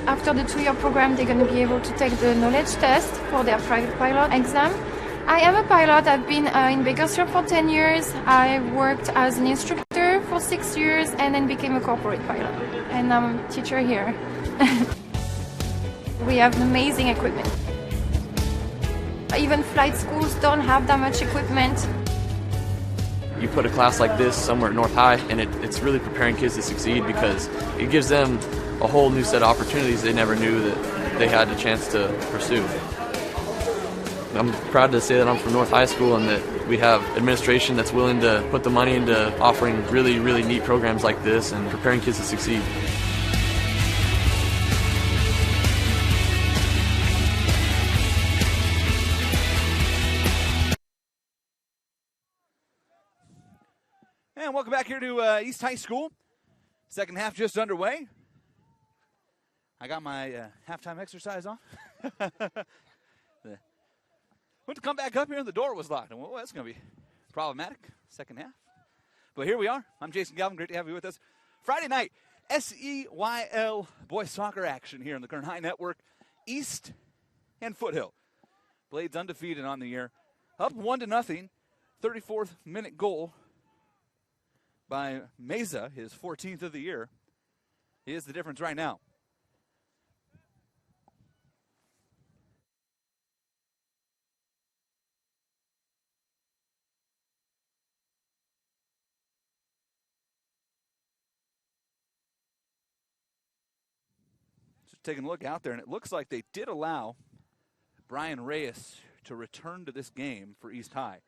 After the 2-year program, they're going to be able to take the knowledge test for their private pilot exam. I am a pilot. I've been in Bakersfield for 10 years. I worked as an instructor for 6 years and then became a corporate pilot. And I'm a teacher here. We have amazing equipment. Even flight schools don't have that much equipment. You put a class like this somewhere at North High, and it's really preparing kids to succeed because it gives them a whole new set of opportunities they never knew that they had a chance to pursue. I'm proud to say that I'm from North High School and that we have administration that's willing to put the money into offering really, really neat programs like this and preparing kids to succeed. And welcome back here to East High School. Second half just underway. I got my halftime exercise on. Went to come back up here and the door was locked. Well, that's going to be problematic, second half. But here we are. I'm Jason Galvin. Great to have you with us. Friday night, SEYL boys soccer action here on the Kern High Network. East and Foothill. Blades undefeated on the year. Up 1-0. 34th minute goal by Meza, his 14th of the year. He is the difference right now. Just taking a look out there, and it looks like they did allow Brian Reyes to return to this game for East High.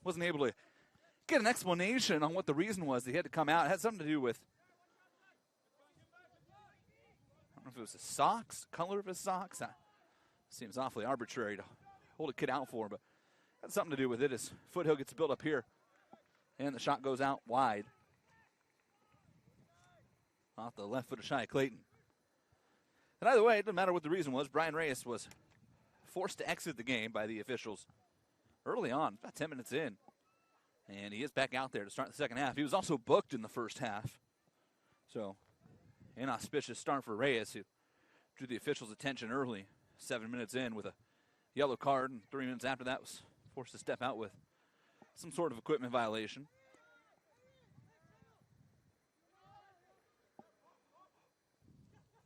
Wasn't able to get an explanation on what the reason was that he had to come out. It had something to do with, I don't know if it was his socks, color of his socks. Seems awfully arbitrary to hold a kid out for, but it had something to do with it as Foothill gets built up here. And the shot goes out wide. Off the left foot of Shia Clayton. And either way, it doesn't matter what the reason was. Brian Reyes was forced to exit the game by the officials early on, about 10 minutes in. And he is back out there to start the second half. He was also booked in the first half. So, inauspicious start for Reyes, who drew the officials' attention early, 7 minutes in with a yellow card, and 3 minutes after that was forced to step out with some sort of equipment violation.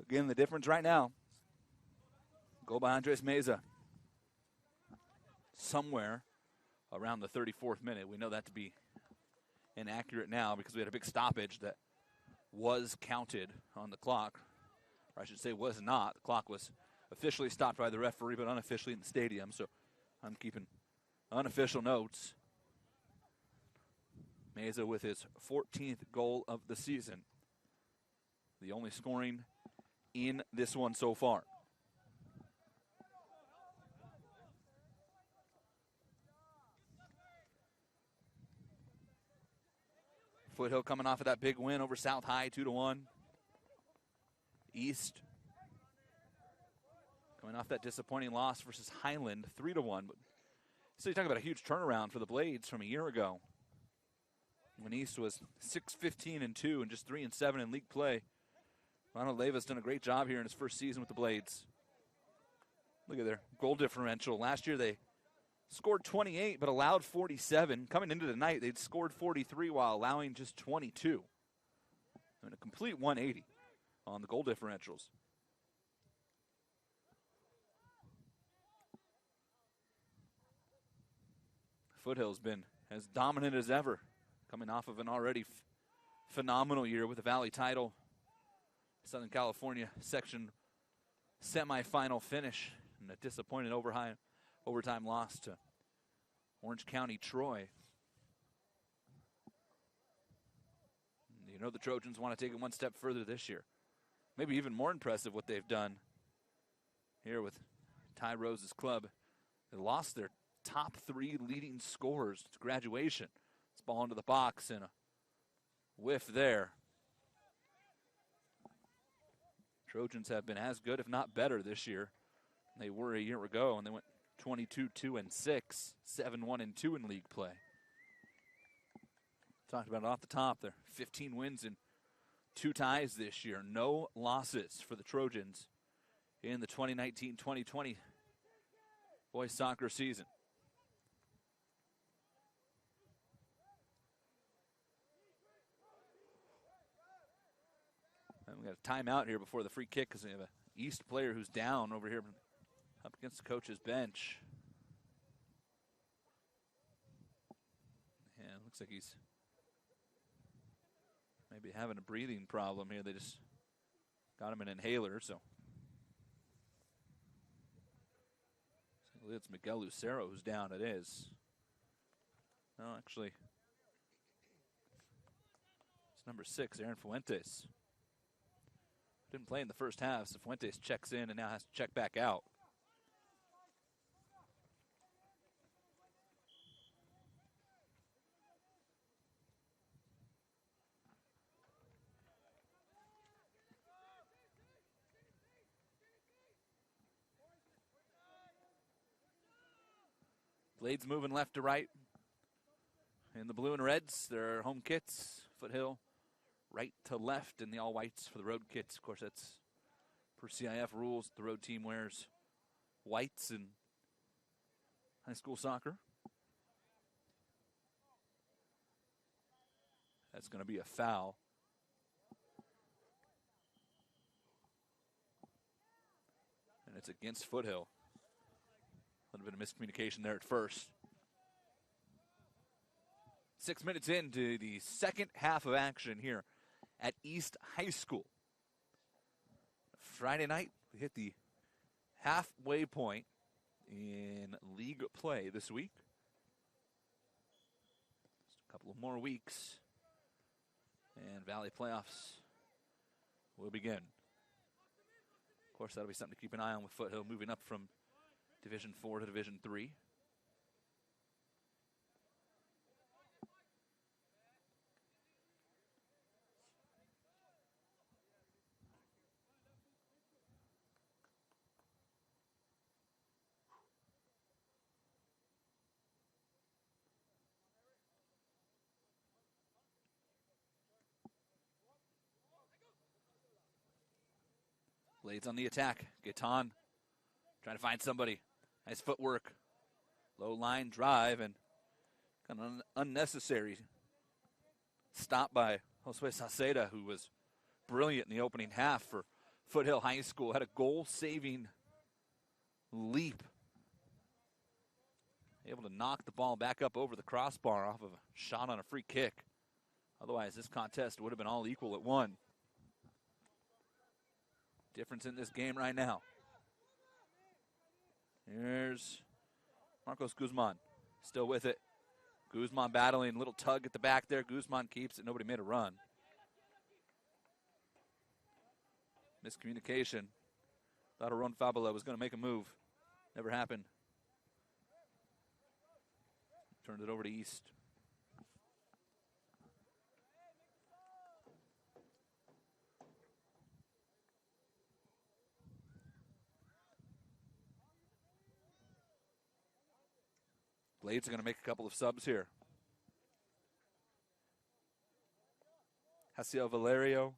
Again, the difference right now. Goal by Andres Meza. Somewhere around the 34th minute. We know that to be inaccurate now because we had a big stoppage that was counted on the clock. Or I should say was not. The clock was officially stopped by the referee, but unofficially in the stadium. So I'm keeping unofficial notes. Meza with his 14th goal of the season. The only scoring in this one so far. Foothill coming off of that big win over South High, 2-1. East coming off that disappointing loss versus Highland, 3-1. But so you talk about a huge turnaround for the Blades from a year ago, when East was 6-15-2 and just 3-7 in league play. Ronald Leiva's done a great job here in his first season with the Blades. Look at their goal differential. Last year they scored 28 but allowed 47. Coming into the night, they'd scored 43 while allowing just 22. I mean, a complete 180 on the goal differentials. Foothill's been as dominant as ever, coming off of an already phenomenal year with the Valley title. Southern California section semifinal finish and a disappointing overtime loss to Orange County Troy. You know the Trojans want to take it one step further this year. Maybe even more impressive what they've done here with Ty Rose's club. They lost their top 3 leading scorers to graduation. It's ball into the box and a whiff there. Trojans have been as good, if not better, this year than they were a year ago, and they went 22-2-6, 7-1-2 in league play. Talked about it off the top. They're 15 wins and 2 ties this year. No losses for the Trojans in the 2019-2020 boys soccer season. And we got a timeout here before the free kick because we have an East player who's down over here up against the coach's bench. Yeah, it looks like he's maybe having a breathing problem here. They just got him an inhaler, so. It's Miguel Lucero who's down. It is. No, actually, it's number 6, Aaron Fuentes. Didn't play in the first half, so Fuentes checks in and now has to check back out. Blades moving left to right. In the blue and reds, their home kits. Foothill right to left, and the all whites for the road kits. Of course, that's per CIF rules. The road team wears whites in high school soccer. That's going to be a foul And it's against Foothill. A little bit of miscommunication there at first. 6 minutes into the second half of action here at East High School. Friday night, we hit the halfway point in league play this week. Just a couple of more weeks, and Valley playoffs will begin. Of course, that'll be something to keep an eye on with Foothill moving up from Division 4 to Division 3. Blades on the attack. Gaetan trying to find somebody. Nice footwork. Low line drive and kind of unnecessary stop by Josue Saceda, who was brilliant in the opening half for Foothill High School. Had a goal-saving leap. Able to knock the ball back up over the crossbar off of a shot on a free kick. Otherwise, this contest would have been all equal at 1. Difference in this game right now. Here's Marcos Guzman, still with it. Guzman battling, little tug at the back there. Guzman keeps it, nobody made a run. Miscommunication. Thought Aron Fabula was going to make a move. Never happened. Turned it over to East. Blades are going to make a couple of subs here. Hasio Valerio,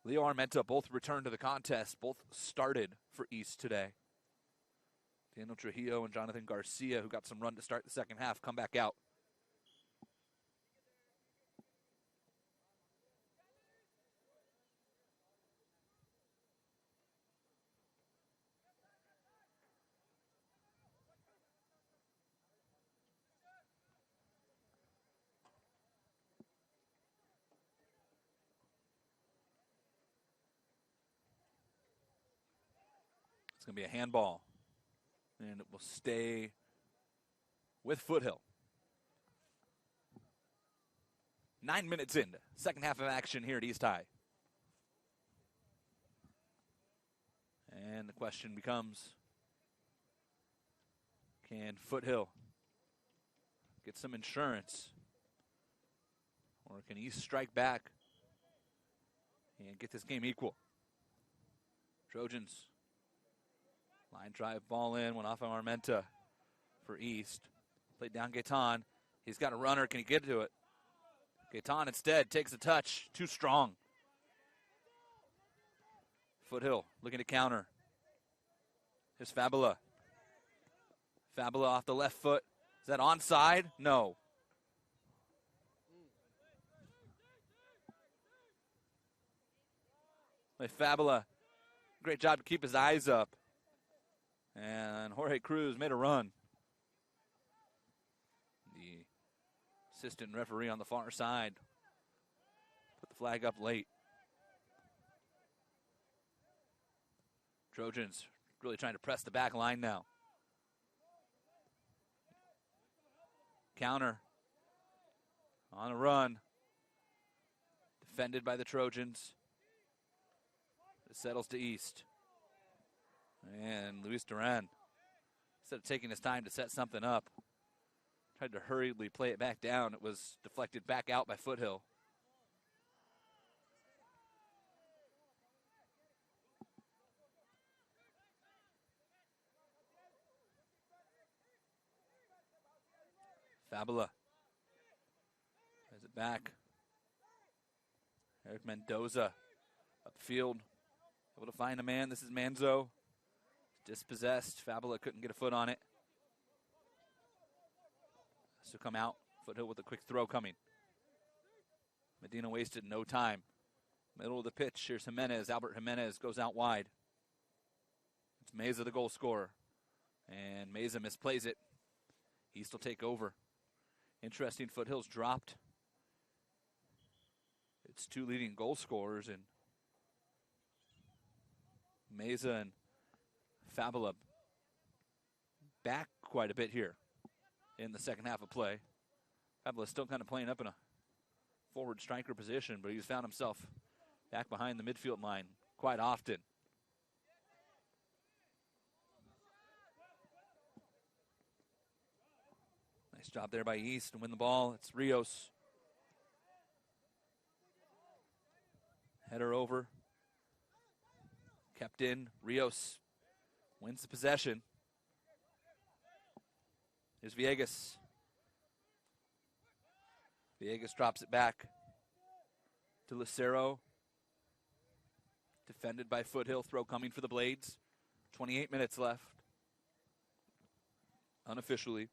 Leo Armenta both returned to the contest. Both started for East today. Daniel Trujillo and Jonathan Garcia, who got some run to start the second half, come back out. It's going to be a handball, and it will stay with Foothill. 9 minutes in, second half of action here at East High. And the question becomes, can Foothill get some insurance? Or can East strike back and get this game equal? Trojans. Line drive ball in, went off of Armenta for East. Played down Gaetan. He's got a runner. Can he get to it? Gaetan instead takes a touch. Too strong. Foothill looking to counter. Here's Fabula. Fabula off the left foot. Is that onside? No. Fabula, great job to keep his eyes up. And Jorge Cruz made a run. The assistant referee on the far side put the flag up late. Trojans really trying to press the back line now. Counter on a run. Defended by the Trojans. It settles to East. And Luis Duran, instead of taking his time to set something up, tried to hurriedly play it back down. It was deflected back out by Foothill. Fabula has it back. Eric Mendoza upfield, able to find a man. This is Manzo. Dispossessed. Fabula couldn't get a foot on it. So come out. Foothill with a quick throw coming. Medina wasted no time. Middle of the pitch. Here's Jimenez. Albert Jimenez goes out wide. It's Meza, the goal scorer. And Meza misplays it. East will take over. Interesting, Foothill's dropped its two leading goal scorers, and Meza and Fabula back quite a bit here in the second half of play. Fabula's still kind of playing up in a forward striker position, but he's found himself back behind the midfield line quite often. Nice job there by East to win the ball. It's Rios. Header over. Kept in. Rios wins the possession. Here's Villegas. Villegas drops it back to Lucero. Defended by Foothill. Throw coming for the Blades. 28 minutes left. Unofficially.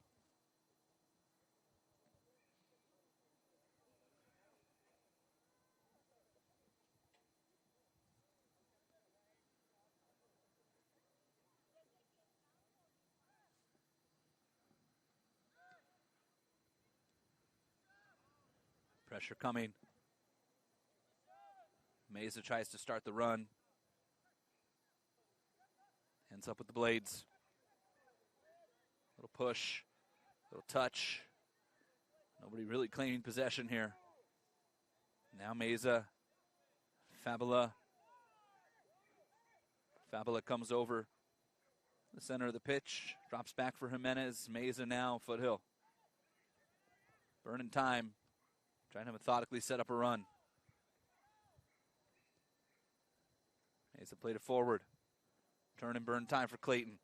Pressure coming. Meza tries to start the run. Ends up with the Blades. Little push, little touch. Nobody really claiming possession here. Now Meza. Fabula. Fabula comes over the center of the pitch. Drops back for Jimenez. Meza now, Foothill. Burning time. Trying to methodically set up a run. Meza played it forward. Turn and burn time for Clayton.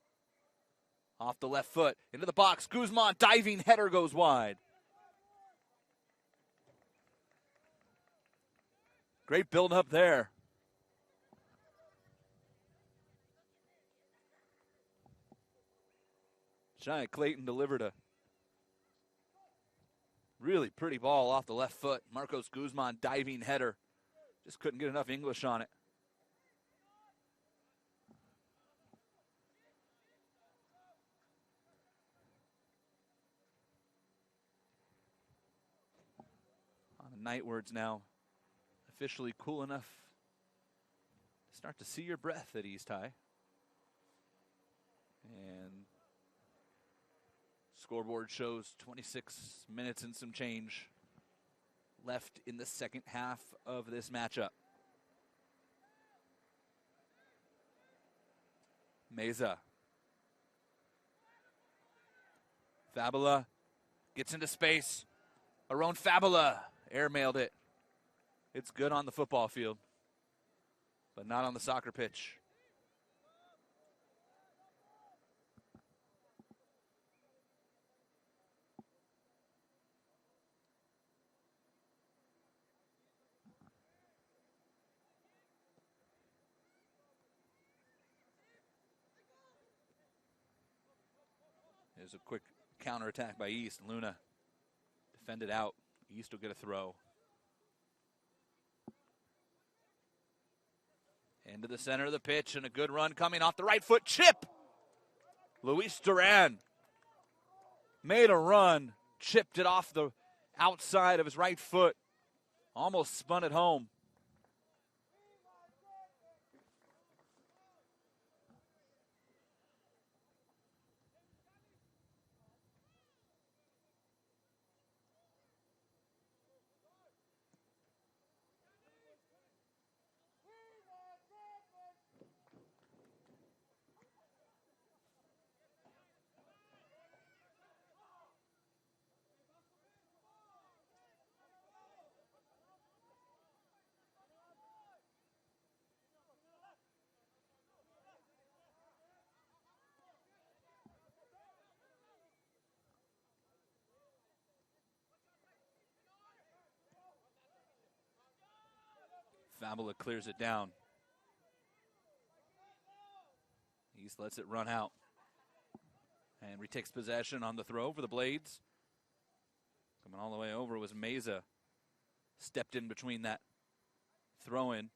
Off the left foot. Into the box. Guzman diving header goes wide. Great build up there. Giant Clayton delivered a really pretty ball off the left foot. Marcos Guzman diving header. Just couldn't get enough English on it. On the night where it's now officially cool enough to start to see your breath at East High. And scoreboard shows 26 minutes and some change left in the second half of this matchup. Meza. Fabula gets into space. Aron Fabula airmailed it. It's good on the football field, but not on the soccer pitch. There's a quick counterattack by East. Luna defended out. East will get a throw. Into the center of the pitch, and a good run coming off the right foot. Chip! Luis Duran made a run, chipped it off the outside of his right foot. Almost spun it home. Fabula clears it down. East lets it run out. And retakes possession on the throw for the Blades. Coming all the way over was Meza. Stepped in between that throw in.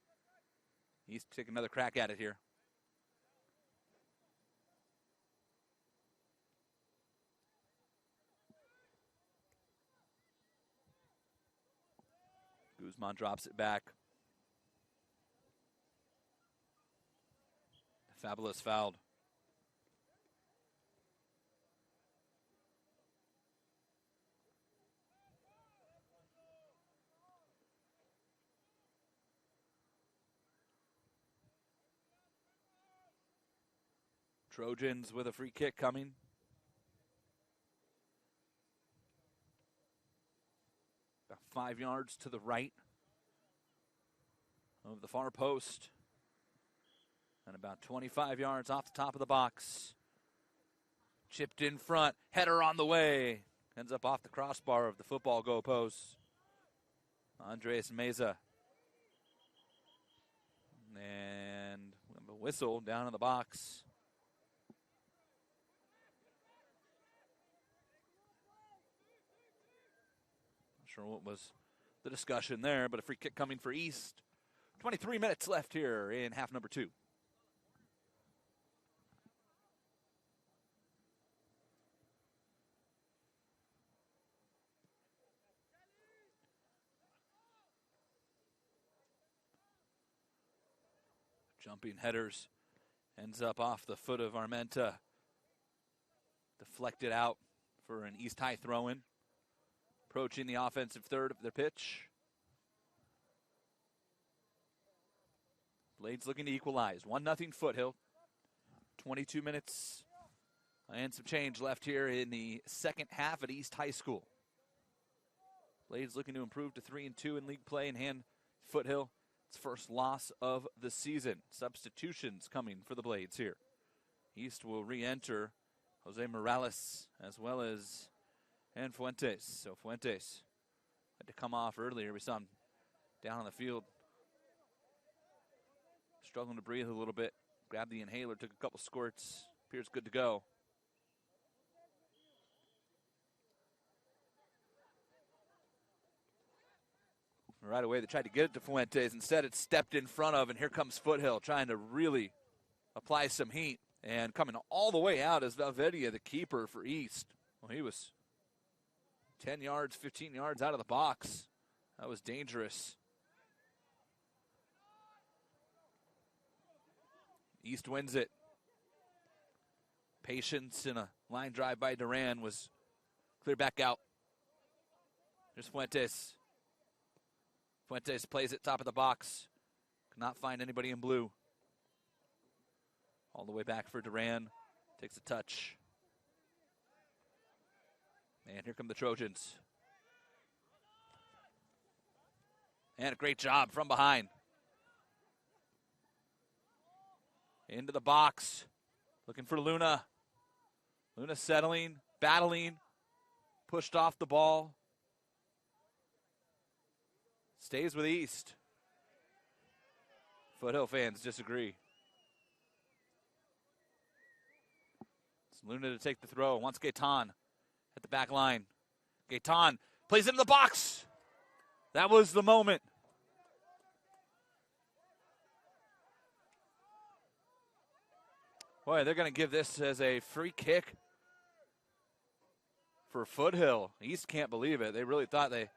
East take another crack at it here. Guzman drops it back. Fabulous fouled. Trojans with a free kick coming. About 5 yards to the right of the far post. And about 25 yards off the top of the box. Chipped in front. Header on the way. Ends up off the crossbar of the football goal post. Andres Meza. And a whistle down in the box. Not sure what was the discussion there, but a free kick coming for East. 23 minutes left here in half number 2. Jumping headers. Ends up off the foot of Armenta. Deflected out for an East High throw-in. Approaching the offensive third of their pitch. Blades looking to equalize. 1-0 Foothill. 22 minutes and some change left here in the second half at East High School. Blades looking to improve to 3-2 in league play and hand Foothill its first loss of the season. Substitutions coming for the Blades here. East will re-enter Jose Morales as well as Fuentes. So Fuentes had to come off earlier. We saw him down on the field, struggling to breathe a little bit. Grabbed the inhaler, took a couple squirts. Appears good to go. Right away, they tried to get it to Fuentes. Instead, it stepped in front of, and here comes Foothill trying to really apply some heat. And coming all the way out is Valvedia, the keeper for East. Well, he was 10 yards, 15 yards out of the box. That was dangerous. East wins it. Patience in a line drive by Duran was cleared back out. There's Fuentes. Fuentes plays it top of the box. Could not find anybody in blue. All the way back for Duran. Takes a touch. And here come the Trojans. And a great job from behind. Into the box. Looking for Luna. Luna settling, battling. Pushed off the ball. Stays with East. Foothill fans disagree. It's Luna to take the throw. Wants Gaetan at the back line. Gaetan plays it in the box. That was the moment. Boy, they're going to give this as a free kick for Foothill. East can't believe it. They really thought they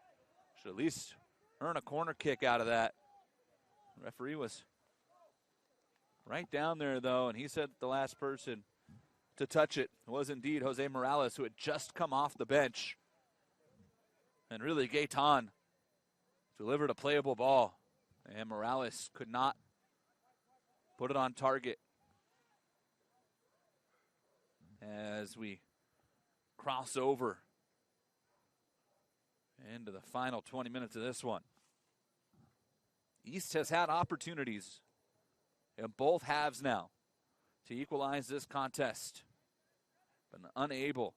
should at least earn a corner kick out of that. The referee was right down there, though, and he said the last person to touch it was indeed Jose Morales, who had just come off the bench. And really, Gaetan delivered a playable ball, and Morales could not put it on target. As we cross over into the final 20 minutes of this one. East has had opportunities in both halves now to equalize this contest, but unable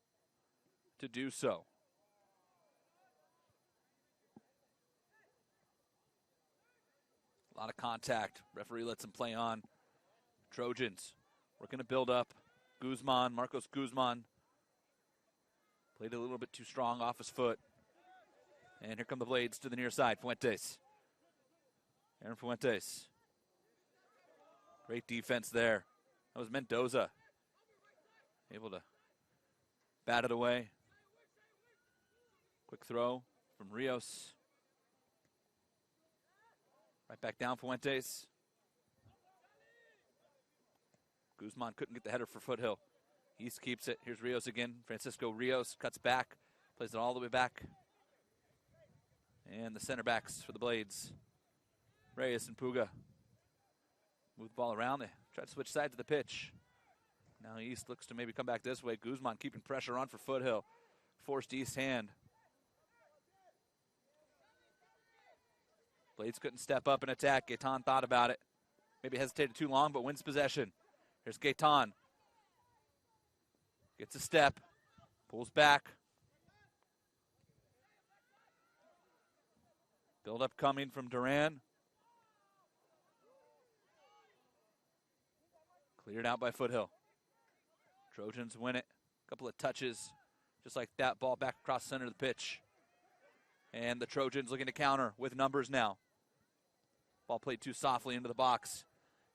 to do so. A lot of contact. Referee lets him play on. Trojans working to build up. Marcos Guzman played a little bit too strong off his foot. And here come the Blades to the near side. Fuentes. Aaron Fuentes. Great defense there. That was Mendoza. Able to bat it away. Quick throw from Rios. Right back down, Fuentes. Guzman couldn't get the header for Foothill. East keeps it. Here's Rios again. Francisco Rios cuts back, plays it all the way back. And the center backs for the Blades. Reyes and Puga move the ball around. They try to switch sides of the pitch. Now East looks to maybe come back this way. Guzman keeping pressure on for Foothill. Forced East hand. Blades couldn't step up and attack. Gaetan thought about it. Maybe hesitated too long, but wins possession. Here's Gaetan. Gets a step. Pulls back. Build up coming from Duran. Cleared out by Foothill. Trojans win it. A couple of touches. Just like that, ball back across center of the pitch. And the Trojans looking to counter with numbers now. Ball played too softly into the box.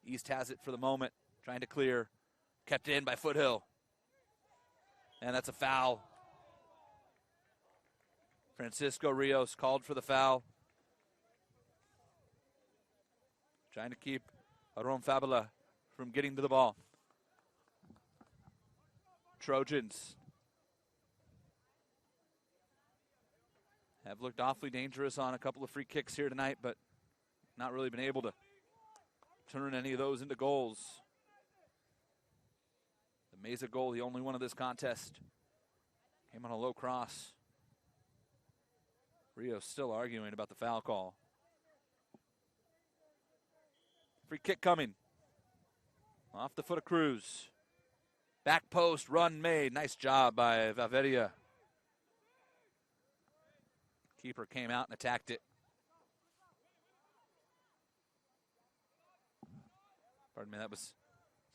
East has it for the moment. Trying to clear. Kept in by Foothill. And that's a foul. Francisco Rios called for the foul. Trying to keep Aron Fabula from getting to the ball. Trojans have looked awfully dangerous on a couple of free kicks here tonight, but not really been able to turn any of those into goals. The Mesa goal, the only one of this contest, came on a low cross. Rios still arguing about the foul call. Free kick coming. Off the foot of Cruz. Back post, run made. Nice job by Valveria. Keeper came out and attacked it. Pardon me, that was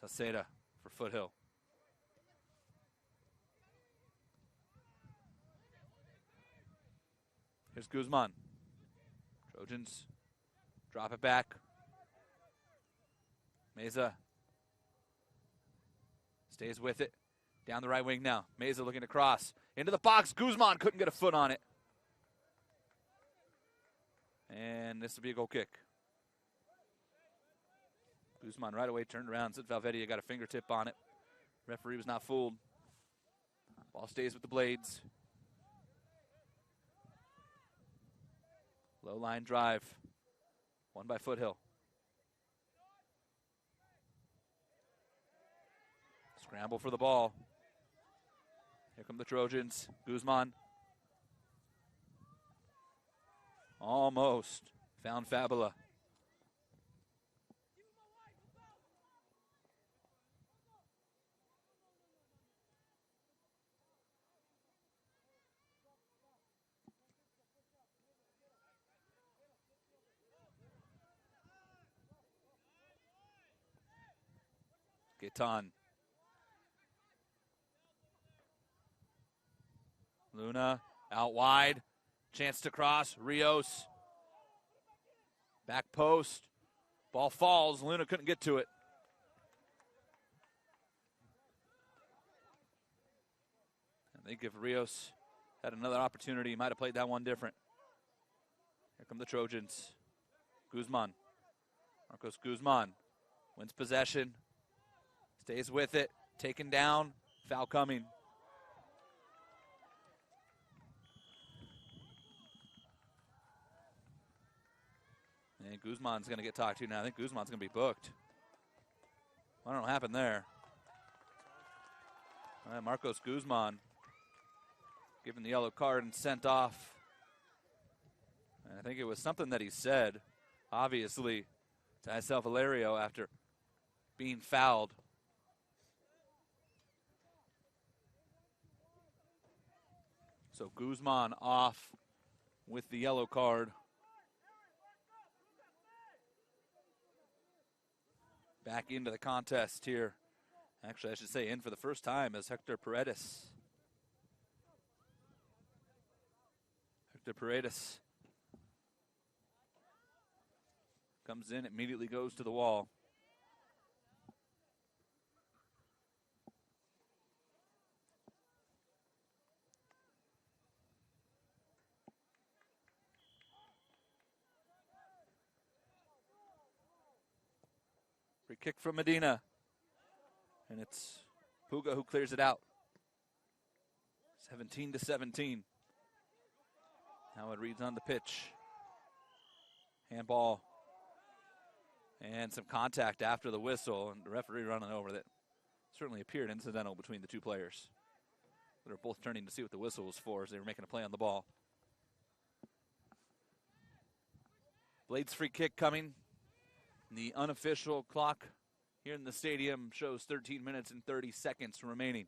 Saceda for Foothill. Here's Guzman. Trojans drop it back. Meza stays with it. Down the right wing now. Meza looking to cross. Into the box. Guzman couldn't get a foot on it. And this will be a goal kick. Guzman right away turned around. Said Valvedia got a fingertip on it. Referee was not fooled. Ball stays with the Blades. Low line drive. Won by Foothill. Scramble for the ball. Here come the Trojans. Guzman. Almost found Fabula. Gaetan. Luna out wide. Chance to cross. Rios. Back post. Ball falls. Luna couldn't get to it. I think if Rios had another opportunity, he might have played that one different. Here come the Trojans. Guzman. Marcos Guzman wins possession. Stays with it. Taken down. Foul coming. And Guzman's going to get talked to now. I think Guzman's going to be booked. I don't know what happened there. All right, Marcos Guzman given the yellow card and sent off. And I think it was something that he said, obviously, to Isel Valerio after being fouled. So Guzman off with the yellow card. Back into the contest here. Actually, I should say in for the first time is Hector Paredes. Hector Paredes comes in, immediately goes to the wall. Free kick from Medina. And it's Puga who clears it out. 17-17. Now it reads on the pitch. Handball. And some contact after the whistle, and the referee running over that certainly appeared incidental between the two players. They were both turning to see what the whistle was for as they were making a play on the ball. Blades free kick coming. The unofficial clock here in the stadium shows 13 minutes and 30 seconds remaining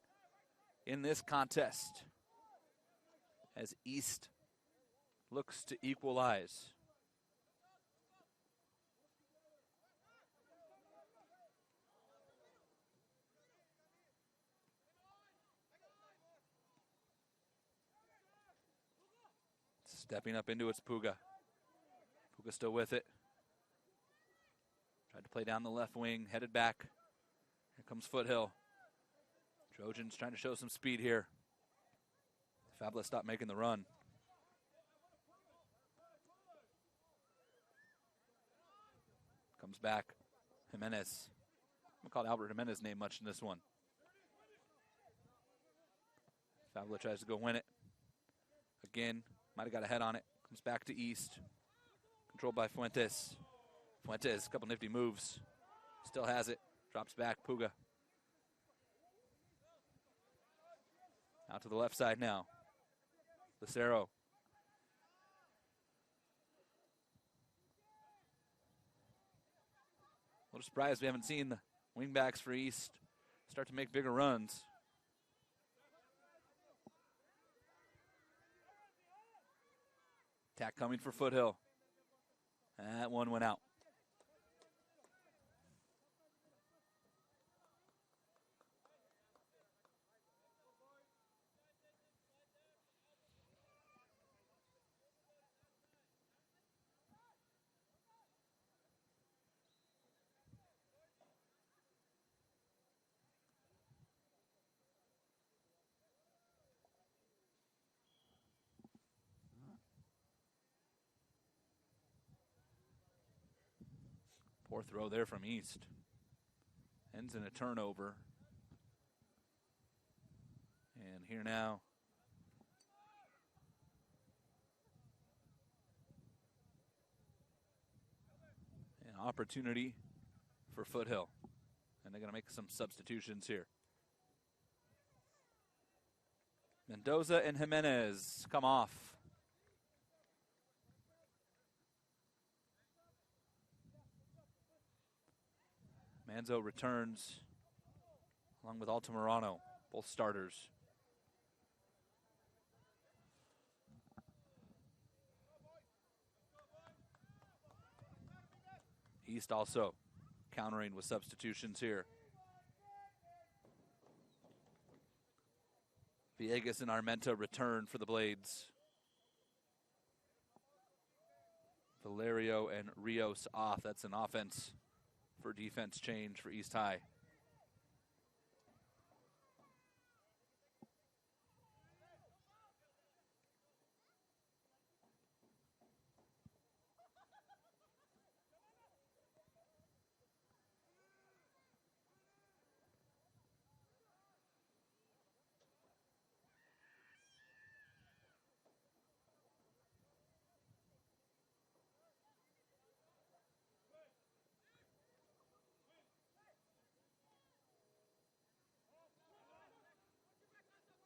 in this contest as East looks to equalize. Stepping up into its Puga. Puga still with it. Tried to play down the left wing, headed back. Here comes Foothill. Trojans trying to show some speed here. Fabula stopped making the run. Comes back. Jimenez. I haven't called Albert Jimenez's name much in this one. Fabula tries to go win it. Again, might have got a head on it. Comes back to East. Controlled by Fuentes. Fuentes, a couple nifty moves. Still has it. Drops back, Puga. Out to the left side now. Lucero. A little surprised we haven't seen the wingbacks for East start to make bigger runs. Attack coming for Foothill. That one went out. Poor throw there from East. Ends in a turnover. And here now. An opportunity for Foothill. And they're going to make some substitutions here. Mendoza and Jimenez come off. Manzo returns along with Altamirano, both starters. East also countering with substitutions here. Villegas and Armenta return for the Blades. Valerio and Rios off. That's an offense for defense change for East High.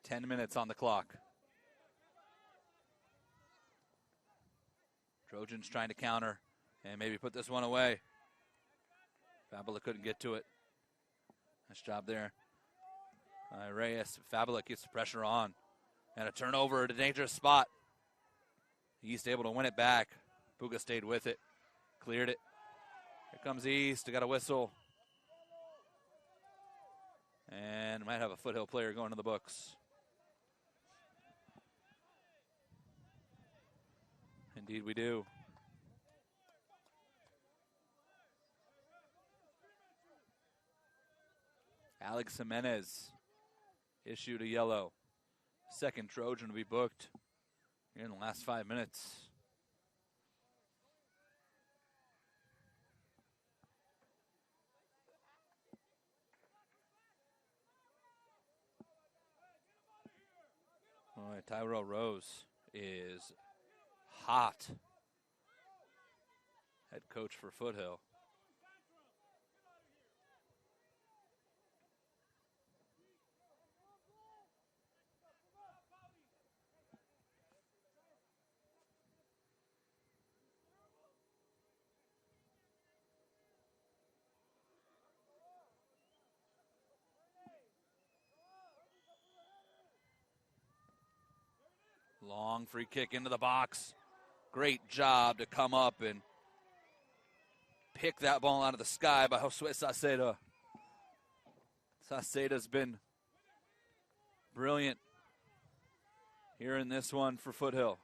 Ten minutes on the clock. Trojans trying to counter and maybe put this one away. Fabula couldn't get to it. Nice job there. Reyes. Fabula gets the pressure on. And a turnover at a dangerous spot. East able to win it back. Puga stayed with it. Cleared it. Here comes East. They got a whistle. And might have a Foothill player going to the books. Indeed we do. Alex Jimenez issued a yellow. Second Trojan to be booked here in the last 5 minutes. Boy, Tyrell Rose is hot. Head coach for Foothill. Long free kick into the box. Great job to come up and pick that ball out of the sky by Josue Saceda. Saceda's been brilliant here in this one for Foothill.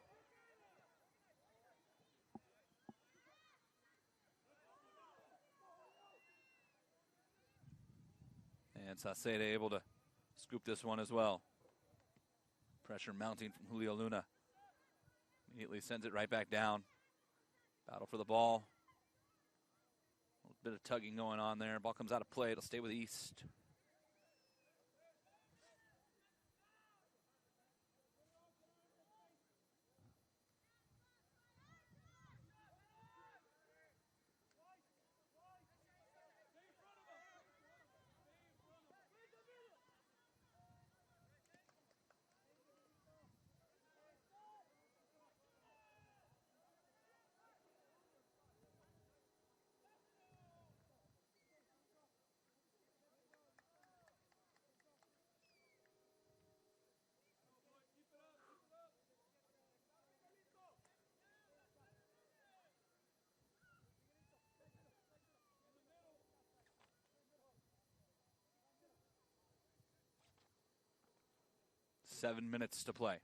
And Saceda able to scoop this one as well. Pressure mounting from Julio Luna. Immediately sends it right back down. Battle for the ball. A little bit of tugging going on there. Ball comes out of play. It'll stay with East. Seven minutes to play.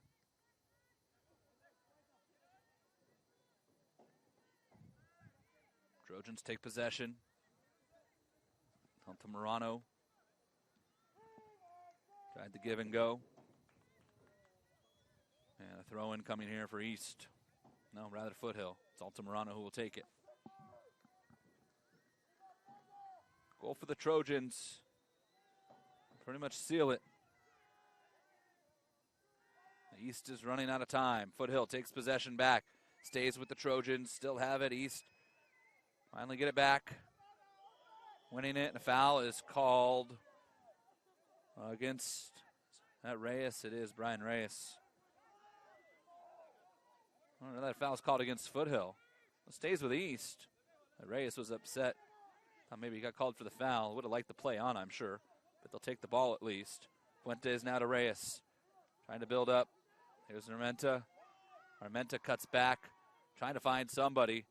Trojans take possession. Altamirano tried to give and go. And a throw in coming here for East. No, rather Foothill. It's Altamirano who will take it. Goal for the Trojans. Pretty much seal it. East is running out of time. Foothill takes possession back. Stays with the Trojans. Still have it. East finally get it back. Winning it. And a foul is called against that Reyes. It is Brian Reyes. Oh, that foul is called against Foothill. It stays with East. Reyes was upset. Thought maybe he got called for the foul. Would have liked the play on, I'm sure. But they'll take the ball at least. Fuentes now to Reyes. Trying to build up. Here's Armenta. Armenta cuts back, trying to find somebody.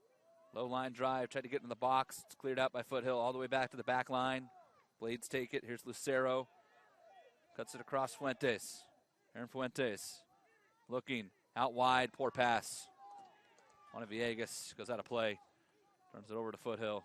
Low line drive, tried to get in the box. It's cleared out by Foothill all the way back to the back line. Blades take it. Here's Lucero. Cuts it across Fuentes. Aaron Fuentes looking out wide. Poor pass. One of Villegas goes out of play. Turns it over to Foothill.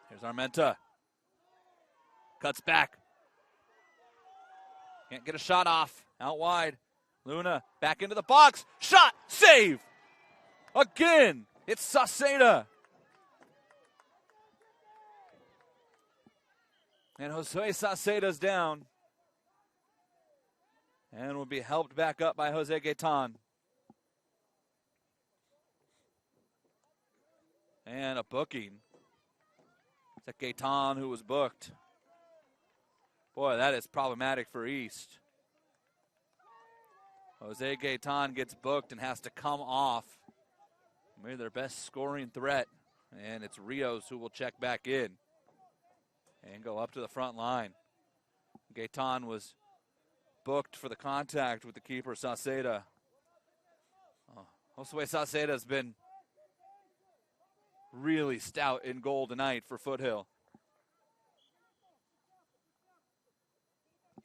Here's Armenta. Cuts back. Can't get a shot off. Out wide. Luna back into the box. Shot. Save. Again. It's Saceda. And Josue Saceda's down. And will be helped back up by Jose Gaitan. And a booking. It's Gaitan who was booked. Boy, that is problematic for East. Jose Gaitan gets booked and has to come off. Maybe their best scoring threat. And it's Rios who will check back in and go up to the front line. Gaitan was booked for the contact with the keeper, Saceda. Josue Saceda has been really stout in goal tonight for Foothill.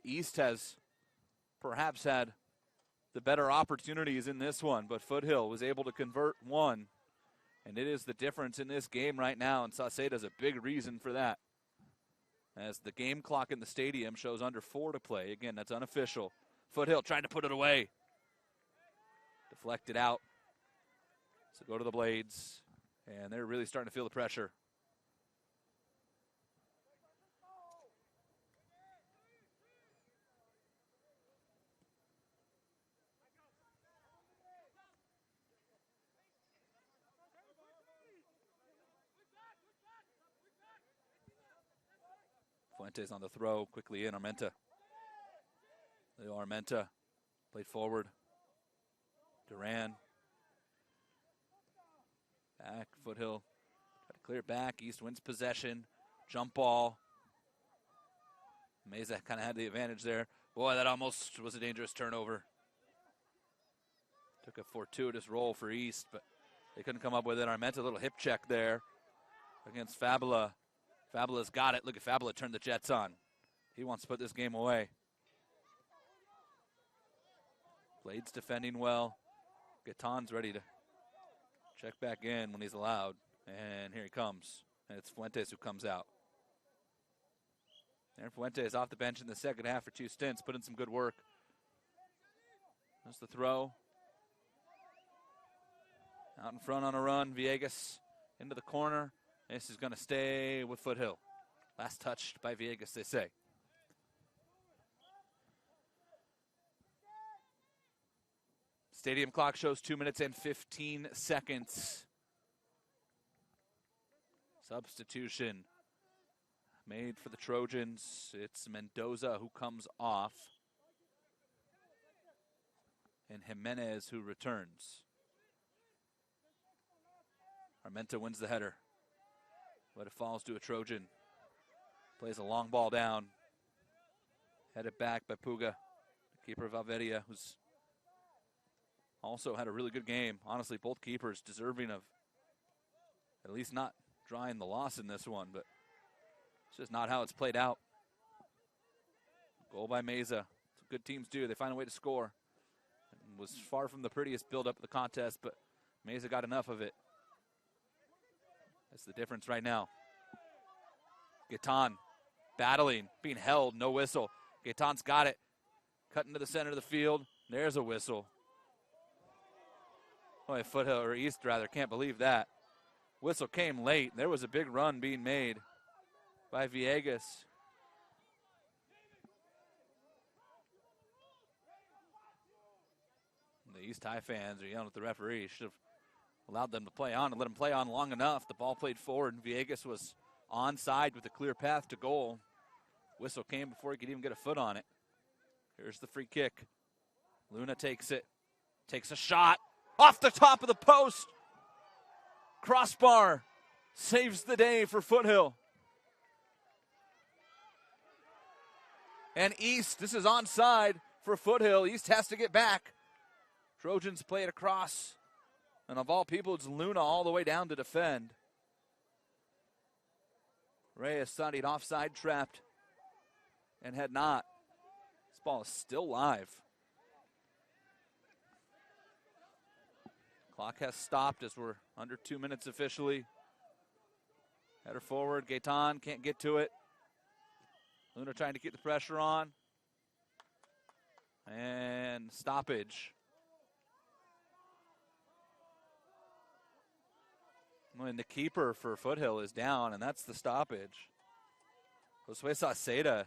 East has perhaps had the better opportunities in this one, but Foothill was able to convert one, and it is the difference in this game right now, and Sauceda's a big reason for that. As the game clock in the stadium shows under 4 to play. Again, that's unofficial. Foothill trying to put it away. Deflected out. So go to the Blades, and they're really starting to feel the pressure. Fuentes on the throw, quickly in, Armenta. Leo Armenta played forward. Duran. Back, Foothill. Try to clear it back. East wins possession. Jump ball. Meza kind of had the advantage there. Boy, that almost was a dangerous turnover. Took a fortuitous roll for East, but they couldn't come up with it. Armenta, a little hip check there against Fabula. Fabula's got it. Look at Fabula turn the Jets on. He wants to put this game away. Blades defending well. Gaetan's ready to check back in when he's allowed. And here he comes. And it's Fuentes who comes out. Aaron Fuentes off the bench in the second half for 2 stints. Put in some good work. There's the throw. Out in front on a run. Villegas into the corner. This is going to stay with Foothill. Last touched by Villegas, they say. Stadium clock shows 2 minutes and 15 seconds. Substitution made for the Trojans. It's Mendoza who comes off. And Jimenez who returns. Armenta wins the header. But it falls to a Trojan. Plays a long ball down. Headed back by Puga. The keeper Valveria, who's also had a really good game. Honestly, both keepers deserving of at least not drawing the loss in this one, but it's just not how it's played out. Goal by Meza. That's what good teams do. They find a way to score. It was far from the prettiest build-up of the contest, but Meza got enough of it. That's the difference right now. Gaetan battling, being held, no whistle. Gaetan's got it. Cutting to the center of the field. There's a whistle. Boy, Foothill, or East rather, can't believe that. Whistle came late. There was a big run being made by Villegas. The East High fans are yelling at the referee. Should have allowed them to play on and let them play on long enough. The ball played forward, and Villegas was onside with a clear path to goal. Whistle came before he could even get a foot on it. Here's the free kick. Luna takes it. Takes a shot. Off the top of the post. Crossbar. Saves the day for Foothill. And East, this is onside for Foothill. East has to get back. Trojans play it across. And of all people, it's Luna all the way down to defend. Reyes thought he'd offside trapped and had not. This ball is still live. Clock has stopped as we're under 2 minutes officially. Header forward. Gaetan can't get to it. Luna trying to keep the pressure on. And stoppage. When the keeper for Foothill is down, and that's the stoppage. Josue Sauceda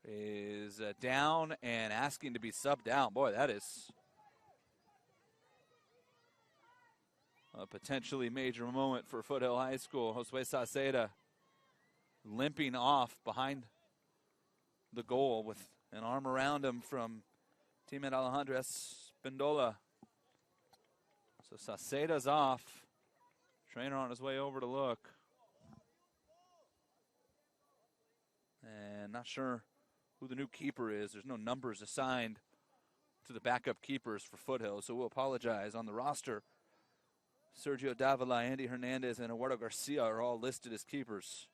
is down and asking to be subbed out. Boy, that is a potentially major moment for Foothill High School. Josue Sauceda limping off behind the goal with an arm around him from teammate Alejandro Espindola. So Sauceda's off. Trainer on his way over to look. And not sure who the new keeper is. There's no numbers assigned to the backup keepers for Foothill, so we'll apologize. On the roster, Sergio Davila, Andy Hernandez, and Eduardo Garcia are all listed as keepers.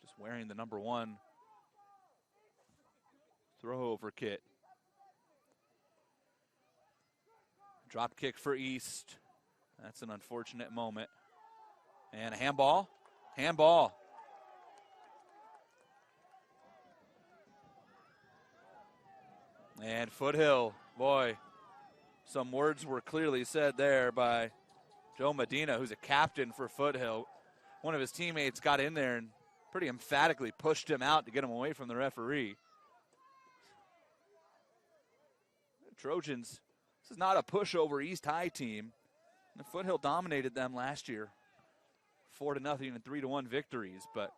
Just wearing the number 1 throw over kit. Drop kick for East. That's an unfortunate moment. And a handball. Handball. And Foothill, boy, some words were clearly said there by Joe Medina, who's a captain for Foothill. One of his teammates got in there and pretty emphatically pushed him out to get him away from the referee. The Trojans, this is not a pushover East High team. The Foothill dominated them last year, 4-0 and 3-1 victories. But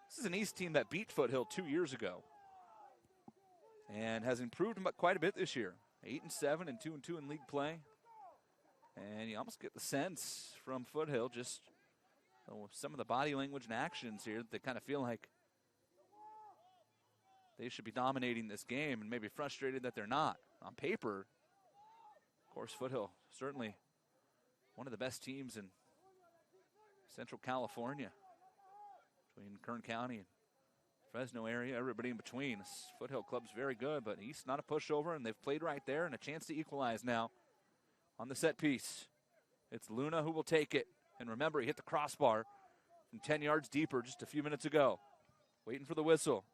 this is an East team that beat Foothill 2 years ago and has improved quite a bit this year. 8-7 and 2-2 in league play. And you almost get the sense from Foothill, just some of the body language and actions here, that they kind of feel like they should be dominating this game and maybe frustrated that they're not. On paper, of course, Foothill certainly one of the best teams in Central California, between Kern County and Fresno area, everybody in between. This Foothill club's very good, but East not a pushover, and they've played right there and a chance to equalize now on the set piece. It's Luna who will take it. And remember, he hit the crossbar from 10 yards deeper just a few minutes ago. Waiting for the whistle.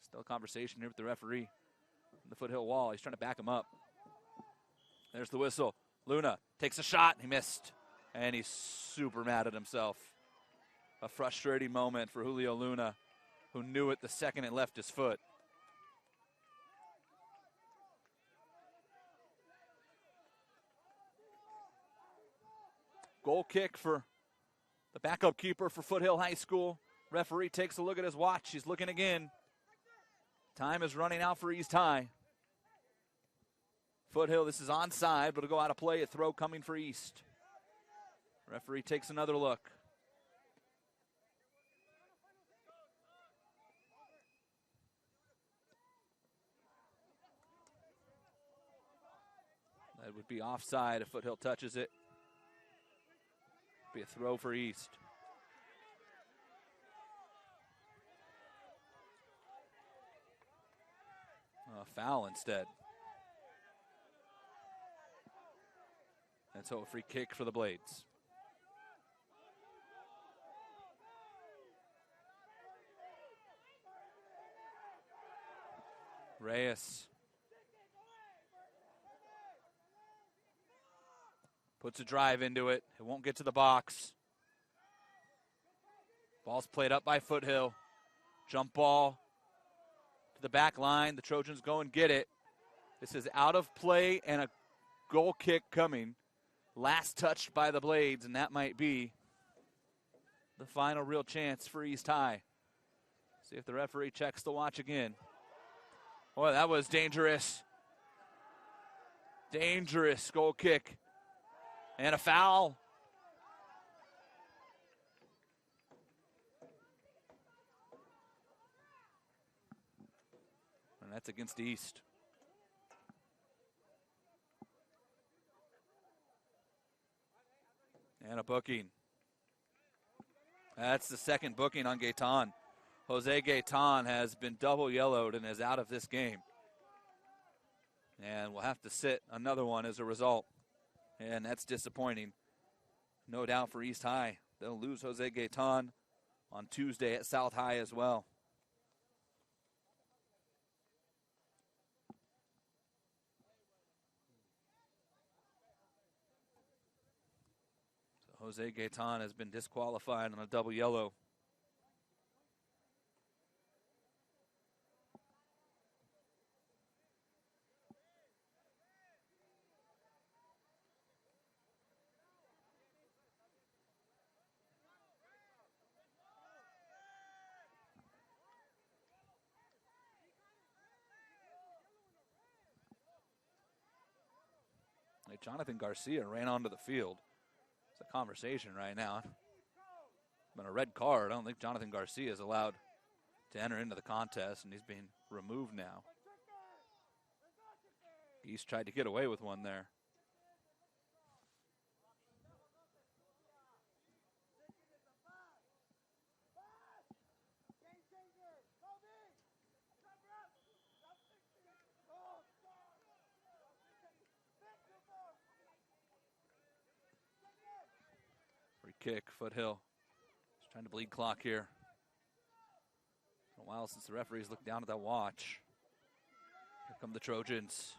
Still a conversation here with the referee on the Foothill wall. He's trying to back him up. There's the whistle. Luna takes a shot. He missed. And he's super mad at himself. A frustrating moment for Julio Luna, who knew it the second it left his foot. Goal kick for the backup keeper for Foothill High School. Referee takes a look at his watch. He's looking again. Time is running out for East High. Foothill, this is onside, but it'll go out of play. A throw coming for East. Referee takes another look. That would be offside if Foothill touches it. Be a throw for East. A foul instead. And so a free kick for the Blades. Reyes puts a drive into it. It won't get to the box. Ball's played up by Foothill. Jump ball to the back line. The Trojans go and get it. This is out of play and a goal kick coming. Last touched by the Blades, and that might be the final real chance for East High. See if the referee checks the watch again. Boy, that was dangerous. Dangerous goal kick. And a foul. And that's against East. And a booking. That's the second booking on Gaetan. Jose Gaetan has been double yellowed and is out of this game. And we'll have to sit another one as a result. And that's disappointing. No doubt for East High. They'll lose Jose Gaetan on Tuesday at South High as well. So Jose Gaetan has been disqualified on a double yellow. Jonathan Garcia ran onto the field. It's a conversation right now. Been a red card. I don't think Jonathan Garcia is allowed to enter into the contest, and he's being removed now. East tried to get away with one there. kick, Foothill. Just trying to bleed clock here. It's been a while since the referees looked down at that watch. Here come the Trojans.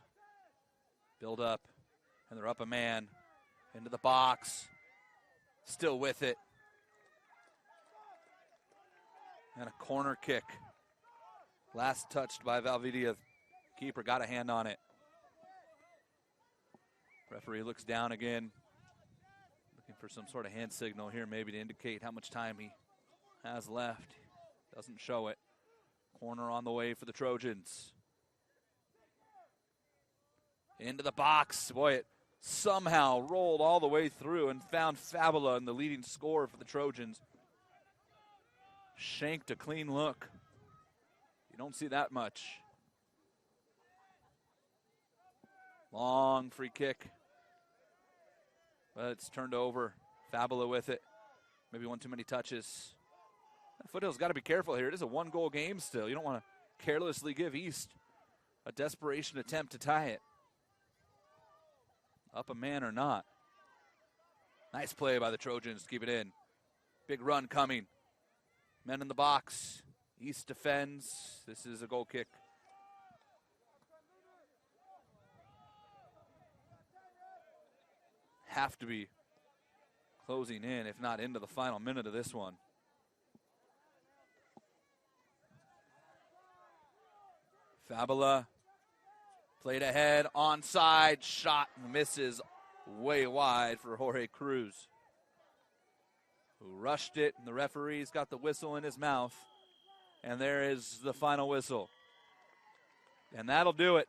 Build up, and they're up a man. Into the box. Still with it. And a corner kick. Last touched by Valvidia. Keeper got a hand on it. Referee looks down again. Looking for some sort of hand signal here, maybe to indicate how much time he has left. Doesn't show it. Corner on the way for the Trojans. Into the box. Boy, it somehow rolled all the way through and found Fabula in the leading scorer for the Trojans. Shanked a clean look. You don't see that much. Long free kick. But it's turned over. Fabula with it. Maybe one too many touches. Foothill's got to be careful here. It is a one-goal game still. You don't want to carelessly give East a desperation attempt to tie it. Up a man or not. Nice play by the Trojans to keep it in. Big run coming. Men in the box. East defends. This is a goal kick. Have to be closing in, if not into the final minute of this one. Fabula played ahead, onside, shot misses way wide for Jorge Cruz, who rushed it, and the referee's got the whistle in his mouth. And there is the final whistle. And that'll do it.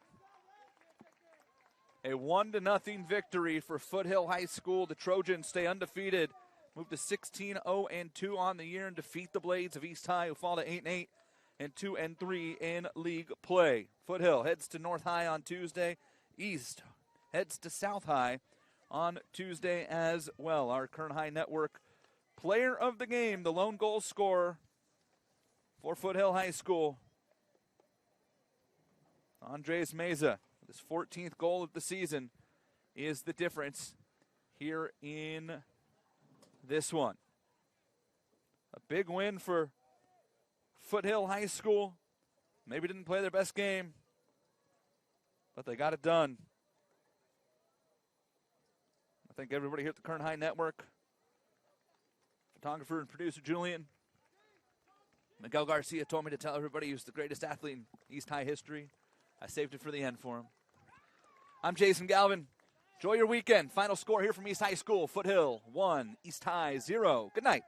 A 1-0 victory for Foothill High School. The Trojans stay undefeated, move to 16-0-2 on the year, and defeat the Blades of East High, who fall to 8-8 and 2-3 in league play. Foothill heads to North High on Tuesday. East heads to South High on Tuesday as well. Our Kern High Network player of the game, the lone goal scorer for Foothill High School, Andres Meza, with his 14th goal of the season, is the difference here in this one. A big win for Foothill High School. Maybe didn't play their best game, but they got it done. I thank everybody here at the Kern High Network. Photographer and producer Julian. Miguel Garcia told me to tell everybody he was the greatest athlete in East High history. I saved it for the end for him. I'm Jason Galvin. Enjoy your weekend. Final score here from East High School. Foothill 1, East High 0. Good night.